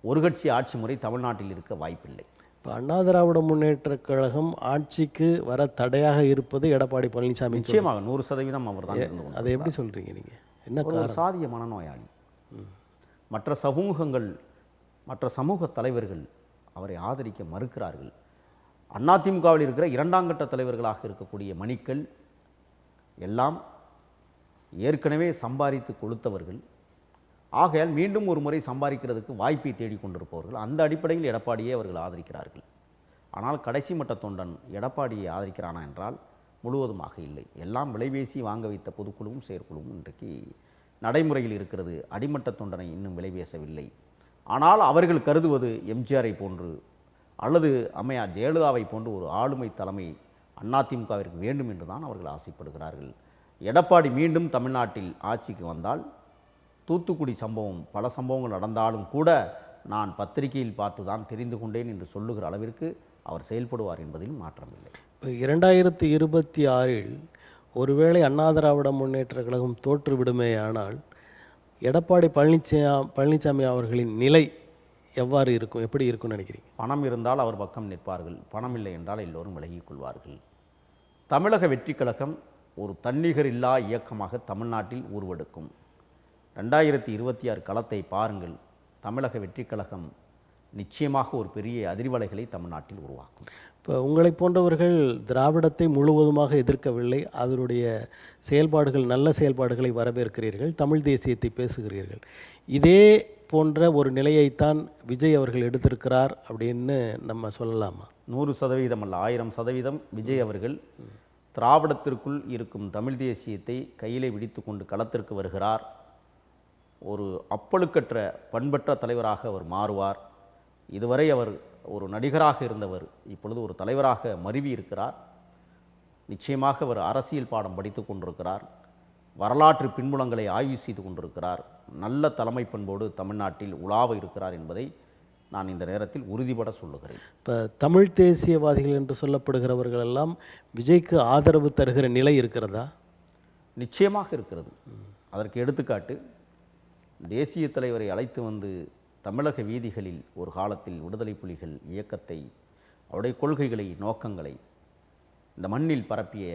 ஒரு கட்சி ஆட்சி முறை தமிழ்நாட்டில் இருக்க வாய்ப்பில்லை. இப்போ அண்ணா திராவிட முன்னேற்றக் கழகம் ஆட்சிக்கு வர தடையாக இருப்பது எடப்பாடி பழனிசாமி. நிச்சயமாக 100% அவர் தான். அதை எப்படி சொல்கிறீங்க நீங்கள்? என்ன ஒரு சாதிய மனநோயாளி. மற்ற சமூகங்கள், மற்ற சமூக தலைவர்கள் அவரை ஆதரிக்க மறுக்கிறார்கள். அதிமுகவில் இருக்கிற இரண்டாம் கட்ட தலைவர்களாக இருக்கக்கூடிய மணிக்கள் எல்லாம் ஏற்கனவே சம்பாதித்து கொடுத்தவர்கள். ஆகையால் மீண்டும் ஒரு முறை சம்பாதிக்கிறதுக்கு வாய்ப்பை தேடிக்கொண்டிருப்பவர்கள். அந்த அடிப்படையில் எடப்பாடியை அவர்கள் ஆதரிக்கிறார்கள். ஆனால் கடைசி மட்ட தொண்டன் எடப்பாடியை ஆதரிக்கிறானா என்றால் முழுவதுமாக இல்லை. எல்லாம் விலைபேசி வாங்க வைத்த பொதுக்குழுவும் செயற்குழுவும் இன்றைக்கு நடைமுறையில் இருக்கிறது. அடிமட்ட தொண்டனை இன்னும் விலைபேசவில்லை. ஆனால் அவர்கள் கருதுவது எம்ஜிஆரை போன்று அல்லது அம்மையார் ஜெயலலிதாவை போன்று ஒரு ஆளுமை தலைமை அதிமுகவிற்கு வேண்டும் என்று தான் அவர்கள் ஆசைப்படுகிறார்கள். எடப்பாடி மீண்டும் தமிழ்நாட்டில் ஆட்சிக்கு வந்தால் தூத்துக்குடி சம்பவம், பல சம்பவங்கள் நடந்தாலும் கூட நான் பத்திரிகையில் பார்த்து தான் தெரிந்து கொண்டேன் என்று சொல்லுகிற அளவிற்கு அவர் செயல்படுவார் என்பதில் மாற்றமில்லை. இப்போ 2026 ஒருவேளை அண்ணா திராவிட முன்னேற்றக் கழகம் தோற்றுவிடுமே ஆனால் எடப்பாடி பழனிசாமி அவர்களின் நிலை எவ்வாறு இருக்கும், எப்படி இருக்கும்னு நினைக்கிறீங்க? பணம் இருந்தால் அவர் பக்கம் நிற்பார்கள், பணம் இல்லை என்றால் எல்லோரும் விலகிக் கொள்வார்கள். தமிழக வெற்றிக் கழகம் ஒரு தன்னிகர் இல்லா இயக்கமாக தமிழ்நாட்டில் உருவெடுக்கும். 2026 களத்தை பாருங்கள். தமிழக வெற்றிக் கழகம் நிச்சயமாக ஒரு பெரிய அதிர்வலைகளை தமிழ்நாட்டில் உருவாக்கும். இப்போ உங்களை போன்றவர்கள் திராவிடத்தை முழுவதுமாக எதிர்க்கவில்லை, அதனுடைய செயல்பாடுகள், நல்ல செயல்பாடுகளை வரவேற்கிறீர்கள், தமிழ் தேசியத்தை பேசுகிறீர்கள். இதே போன்ற ஒரு நிலையைத்தான் விஜய் அவர்கள் எடுத்திருக்கிறார் அப்படின்னு நம்ம சொல்லலாமா? 100% அல்ல, 1000% விஜய் அவர்கள் திராவிடத்திற்குள் இருக்கும் தமிழ் தேசியத்தை கையிலே பிடித்து கொண்டு களத்திற்கு வருகிறார். ஒரு அப்பழுக்கற்ற பண்பற்ற தலைவராக அவர் மாறுவார். இதுவரை அவர் ஒரு நடிகராக இருந்தவர் இப்பொழுது ஒரு தலைவராக மருவி இருக்கிறார். நிச்சயமாக அவர் அரசியல் பாடம் படித்து கொண்டிருக்கிறார். வரலாற்று பின்புலங்களை ஆய்வு செய்து கொண்டிருக்கிறார். நல்ல தலைமை பண்போடு தமிழ்நாட்டில் உலாவ இருக்கிறார் என்பதை நான் இந்த நேரத்தில் உறுதிபட சொல்லுகிறேன். இப்போ தமிழ் தேசியவாதிகள் என்று சொல்லப்படுகிறவர்கள் எல்லாம் விஜய்க்கு ஆதரவு தருகிற நிலை இருக்கிறதா? நிச்சயமாக இருக்கிறது. அதற்கு எடுத்துக்காட்டு, தேசிய தலைவரை அழைத்து வந்து தமிழக வீதிகளில் ஒரு காலத்தில் விடுதலை புலிகள் இயக்கத்தை, அவருடைய கொள்கைகளை, நோக்கங்களை இந்த மண்ணில் பரப்பிய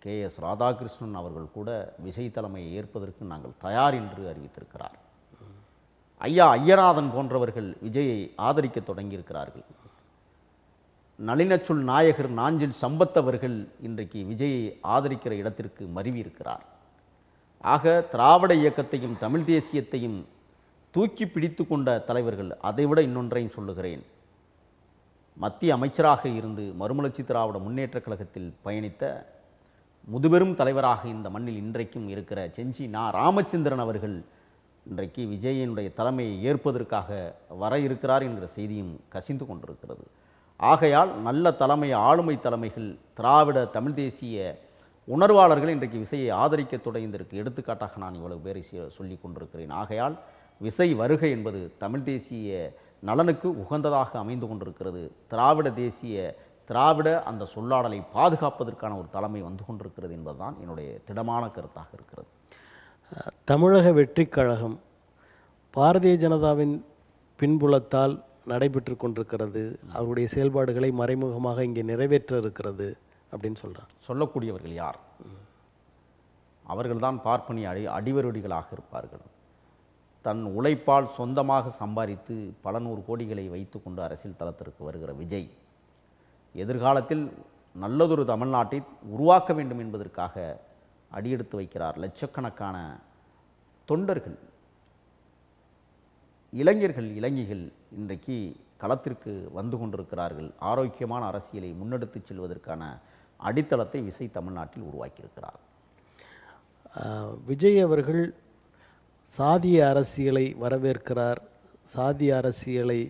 KS ராதாகிருஷ்ணன் அவர்கள் கூட விஜய் தலைமையை ஏற்பதற்கு நாங்கள் தயார் என்று அறிவித்திருக்கிறார். ஐயா ஐயநாதன் போன்றவர்கள் விஜயை ஆதரிக்க தொடங்கியிருக்கிறார்கள். நளினச்சொல் நாயகர் நாஞ்சில் சம்பத் அவர்கள் இன்றைக்கு விஜயை ஆதரிக்கிற இடத்திற்கு மருவி இருக்கிறார். ஆக திராவிட இயக்கத்தையும் தமிழ் தேசியத்தையும் தூக்கி பிடித்து கொண்ட தலைவர்கள். அதைவிட இன்னொன்றையும் சொல்லுகிறேன். மத்திய அமைச்சராக இருந்து மறுமலர்ச்சி திராவிட முன்னேற்றக் கழகத்தில் பயணித்த முதுபெரும் தலைவராக இந்த மண்ணில் இன்றைக்கும் இருக்கிற செஞ்சி ராமச்சந்திரன் அவர்கள் இன்றைக்கு விஜயனுடைய தலைமையை ஏற்பதற்காக வர இருக்கிறார் என்கிற செய்தியும் கசிந்து கொண்டிருக்கிறது. ஆகையால் நல்ல தலைமை, ஆளுமை தலைமைகள், திராவிட தமிழ் தேசிய உணர்வாளர்கள் இன்றைக்கு விசையை ஆதரிக்க தொடங்கியதற்கு எடுத்துக்காட்டாக நான் இவ்வளவு பேரை சொல்லி கொண்டிருக்கிறேன். ஆகையால் விசை வருகை என்பது தமிழ் தேசிய நலனுக்கு உகந்ததாக அமைந்து கொண்டிருக்கிறது. திராவிட அந்த சொல்லாடலை பாதுகாப்பதற்கான ஒரு தலைமை வந்து கொண்டிருக்கிறது என்பதுதான் என்னுடைய திடமான கருத்தாக இருக்கிறது. தமிழக வெற்றிக் கழகம் பாரதிய ஜனதாவின் பின்புலத்தால் நடைபெற்று கொண்டிருக்கிறது. அவருடைய செயல்பாடுகளை மறைமுகமாக இங்கே நிறைவேற்ற இருக்கிறது அப்படின்னு சொல்கிறாங்க. சொல்லக்கூடியவர்கள் யார்? அவர்கள்தான் பார்ப்பனி அடிவருடிகளாக இருப்பார்கள். தன் உழைப்பால் சொந்தமாக சம்பாதித்து பல நூறு கோடிகளை வைத்து கொண்டு அரசியல் தளத்திற்கு வருகிற விஜய் எதிர்காலத்தில் நல்லதொரு தமிழ்நாட்டை உருவாக்க வேண்டும் என்பதற்காக அடியெடுத்து வைக்கிறார். லட்சக்கணக்கான தொண்டர்கள், இளைஞர்கள், இளைஞிகள் இன்றைக்கு களத்திற்கு வந்து கொண்டிருக்கிறார்கள். ஆரோக்கியமான அரசியலை முன்னெடுத்து செல்வதற்கான அடித்தளத்தை விசை தமிழ்நாட்டில் உருவாக்கியிருக்கிறார். விஜய் அவர்கள் சாதிய அரசியலை வரவேற்கிறார், சாதிய அரசியலை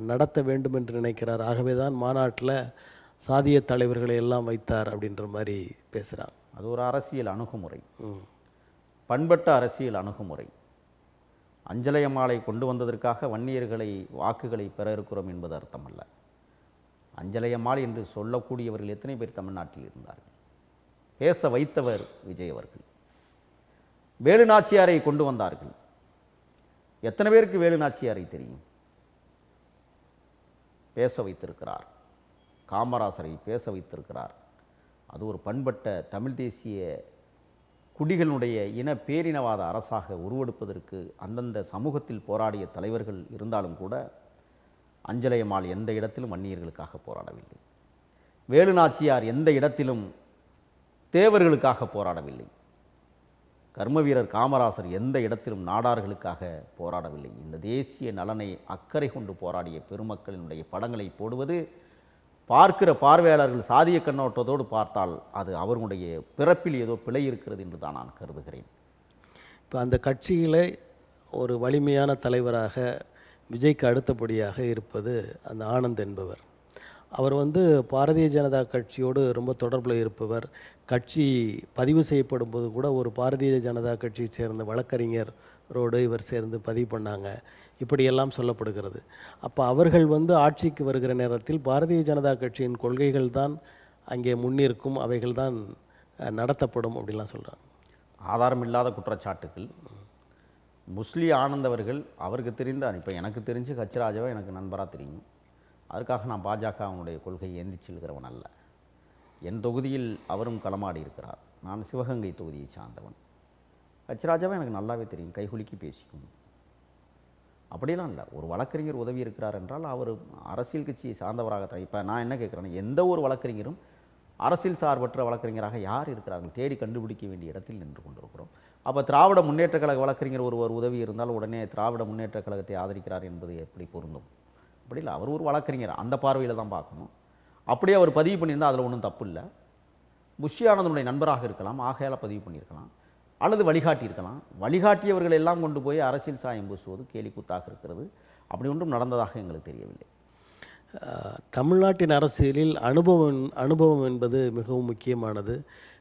நடத்த வேண்டும் என்று நினைக்கிறார். ஆகவே தான் மாநாட்டில் சாதிய தலைவர்களை எல்லாம் வைத்தார் அப்படின்ற மாதிரி பேசுகிறார். அது ஒரு அரசியல் அணுகுமுறை, பண்பட்ட அரசியல் அணுகுமுறை. அஞ்சலையம்மாளை கொண்டு வந்ததற்காக வன்னியர்களை வாக்குகளை பெற இருக்கிறோம் என்பது அர்த்தமல்ல. அஞ்சலையம்மாள் என்று சொல்லக்கூடியவர்கள் எத்தனை பேர் தமிழ்நாட்டில் இருந்தார்கள்? பேச வைத்தவர் விஜய் அவர்கள். வேலு நாச்சியாரை கொண்டு வந்தார்கள். எத்தனை பேருக்கு வேலு நாச்சியாரை தெரியும்? பேச வைத்திருக்கிறார். காமராசரை பேச வைத்திருக்கிறார். அது ஒரு பண்பட்ட தமிழ் தேசிய குடிகளுடைய இன பேரினவாத அரசாக உருவெடுப்பதற்கு அந்தந்த சமூகத்தில் போராடிய தலைவர்கள் இருந்தாலும் கூட அஞ்சலையம்மாள் எந்த இடத்திலும் வன்னியர்களுக்காக போராடவில்லை. வேலு நாச்சியார் எந்த இடத்திலும் தேவர்களுக்காக போராடவில்லை. கர்ம வீரர் காமராசர் எந்த இடத்திலும் நாடார்களுக்காக போராடவில்லை. இந்த தேசிய நலனை அக்கறை கொண்டு போராடிய பெருமக்களினுடைய படங்களை போடுவது பார்க்கிற பார்வையாளர்கள் சாதிய கண்ணோட்டத்தோடு பார்த்தால் அது அவர்களுடைய பிறப்பில் ஏதோ பிழை இருக்கிறது என்று தான் நான் கருதுகிறேன். இப்போ அந்த கட்சியில் ஒரு வலிமையான தலைவராக விஜய்க்கு அடுத்தபடியாக இருப்பது அந்த ஆனந்த் என்பவர். அவர் பாரதிய ஜனதா கட்சியோடு ரொம்ப தொடர்பில் இருப்பவர். கட்சி பதிவு செய்யப்படும் போது கூட ஒரு பாரதிய ஜனதா கட்சியை சேர்ந்த வழக்கறிஞரோடு இவர் சேர்ந்து பதிவு பண்ணாங்க, இப்படியெல்லாம் சொல்லப்படுகிறது. அப்போ அவர்கள் ஆட்சிக்கு வருகிற நேரத்தில் பாரதிய ஜனதா கட்சியின் கொள்கைகள் தான் அங்கே முன்னிற்கும், அவைகள் தான் நடத்தப்படும் அப்படின்லாம் சொல்கிறாங்க. ஆதாரமில்லாத குற்றச்சாட்டுகள். முஸ்லி ஆனந்த் அவர்கள், அவருக்கு தெரிந்த, இப்போ எனக்கு தெரிஞ்சு கச்சிராஜாவை எனக்கு நண்பராக தெரியும். அதற்காக நான் பாஜக அவனுடைய கொள்கையை ஏந்தி செல்கிறவன் அல்ல. என் தொகுதியில் அவரும் களமாடி இருக்கிறார். நான் சிவகங்கை தொகுதியை சார்ந்தவன். கச்சிராஜாவை எனக்கு நல்லாவே தெரியும், கைகுலுக்கி பேசிக்கும். அப்படிலாம் இல்லை. ஒரு வழக்கறிஞர் உதவி இருக்கிறார் என்றால் அவர் அரசியல் கட்சியை சார்ந்தவராக. இப்போ நான் என்ன கேட்குறேன்னா, எந்த ஒரு வழக்கறிஞரும் அரசியல் சார்பற்ற வழக்கறிஞராக யார் இருக்கிறார்கள்? தேடி கண்டுபிடிக்க வேண்டிய இடத்தில் நின்று கொண்டிருக்கிறோம். அப்போ திராவிட முன்னேற்ற கழக வழக்கறிஞர் ஒருவர் உதவி இருந்தால் உடனே திராவிட முன்னேற்ற கழகத்தை ஆதரிக்கிறார் என்பது எப்படி பொருந்தும்? அப்படி இல்லை. அவர் ஒரு வழக்கறிஞர், அந்த பார்வையில் தான் பார்க்கணும். அப்படியே அவர் பதிவு பண்ணியிருந்தால் அதில் ஒன்றும் தப்பு இல்லை. புஷி ஆனந்தனுடைய நண்பராக இருக்கலாம், ஆகையால் பதிவு பண்ணியிருக்கலாம், அல்லது வழிகாட்டி இருக்கலாம். வழிகாட்டியவர்கள் எல்லாம் கொண்டு போய் அரசியல் சாயம் பூசுவது கேலி கூத்தாக இருக்கிறது. அப்படி ஒன்றும் நடந்ததாக எங்களுக்கு தெரியவில்லை. தமிழ்நாட்டின் அரசியலில் அனுபவம் என்பது மிகவும் முக்கியமானது.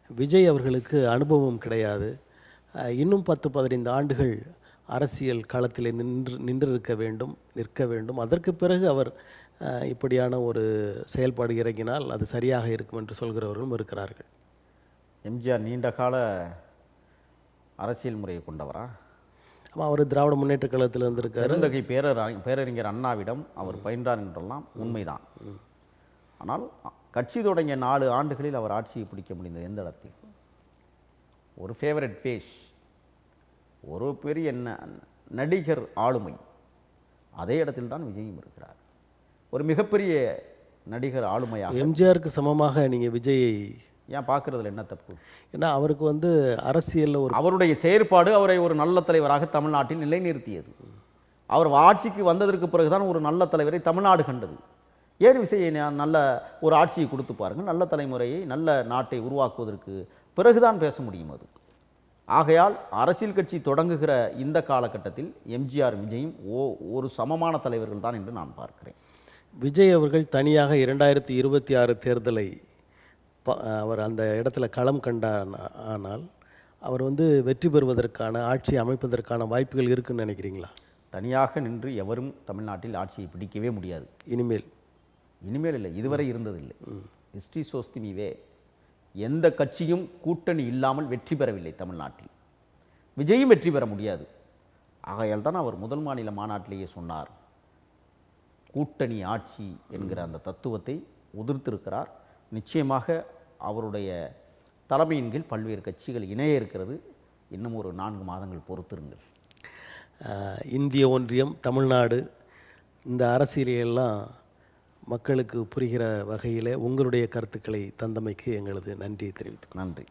விஜய் அவர்களுக்கு அனுபவம் கிடையாது. இன்னும் 10-15 ஆண்டுகள் அரசியல் களத்தில் நின்றிருக்க வேண்டும், நிற்க வேண்டும். அதற்கு பிறகு அவர் இப்படியான ஒரு செயல்பாடு இறங்கினால் அது சரியாக இருக்கும் என்று சொல்கிறவர்களும் இருக்கிறார்கள். எம்ஜிஆர் நீண்ட கால அரசியல் முறையை கொண்டவரா? ஆமாம், அவர் திராவிட முன்னேற்ற கழகத்தில் இருந்திருக்காரு. பெருந்தகை பேரறிஞர் அண்ணாவிடம் அவர் பயின்றார் என்றெல்லாம் உண்மைதான். ஆனால் கட்சி தொடங்கிய 4 ஆண்டுகளில் அவர் ஆட்சியை பிடிக்க முடிந்தது எந்த இடத்தில்? ஒரு ஃபேவரட் பேஷ், ஒரு பெரிய நடிகர் ஆளுமை, அதே இடத்தில் தான் விஜயும் இருக்கிறார். ஒரு மிகப்பெரிய நடிகர் ஆளுமையாக எம்ஜிஆருக்கு சமமாக நீங்கள் விஜயை ஏன் பார்க்குறதுல என்ன தப்பு? ஏன்னா அவருக்கு அரசியலில் அவருடைய செயற்பாடு அவரை ஒரு நல்ல தலைவராக தமிழ்நாட்டில் நிலைநிறுத்தியது. அவர் ஆட்சிக்கு வந்ததற்கு பிறகுதான் ஒரு நல்ல தலைவரை தமிழ்நாடு கண்டது. ஏன் விஜயை நல்ல ஒரு ஆட்சியை கொடுத்து பாருங்கள், நல்ல தலைமுறையை, நல்ல நாட்டை உருவாக்குவதற்கு பிறகுதான் பேச முடியும் அது. ஆகையால் அரசியல் கட்சி தொடங்குகிற இந்த காலகட்டத்தில் எம்ஜிஆர் விஜயும் ஒரு சமமான தலைவர்கள் தான் என்று நான் பார்க்கிறேன். விஜய் அவர்கள் தனியாக 2026 தேர்தலை அவர் அந்த இடத்துல களம் கண்டார். ஆனால் அவர் வெற்றி பெறுவதற்கான, ஆட்சி அமைப்பதற்கான வாய்ப்புகள் இருக்குன்னு நினைக்கிறீங்களா? தனியாக நின்று எவரும் தமிழ்நாட்டில் ஆட்சியை பிடிக்கவே முடியாது. இனிமேல் இல்லை, இதுவரை இருந்ததில்லை. ஹிஸ்ட்ரி ஷோஸ் தி வே. எந்த கட்சியும் கூட்டணி இல்லாமல் வெற்றி பெறவில்லை தமிழ்நாட்டில். விஜயும் வெற்றி பெற முடியாது. ஆகையால் தான் அவர் முதல் மாநில மாநாட்டிலேயே சொன்னார், கூட்டணி ஆட்சி என்கிற அந்த தத்துவத்தை உதிர்த்திருக்கிறார். நிச்சயமாக அவருடைய தலைமையின் கீழ் பல்வேறு கட்சிகள் இணைய இருக்கிறது. இன்னும் ஒரு 4 மாதங்கள் பொறுத்திருங்கள். இந்திய ஒன்றியம், தமிழ்நாடு, இந்த அரசியலையெல்லாம் மக்களுக்கு புரிகிற வகையில் உங்களுடைய கருத்துக்களை தந்தமைக்கு எங்களது நன்றியை தெரிவித்துக்கிறோம். நன்றி.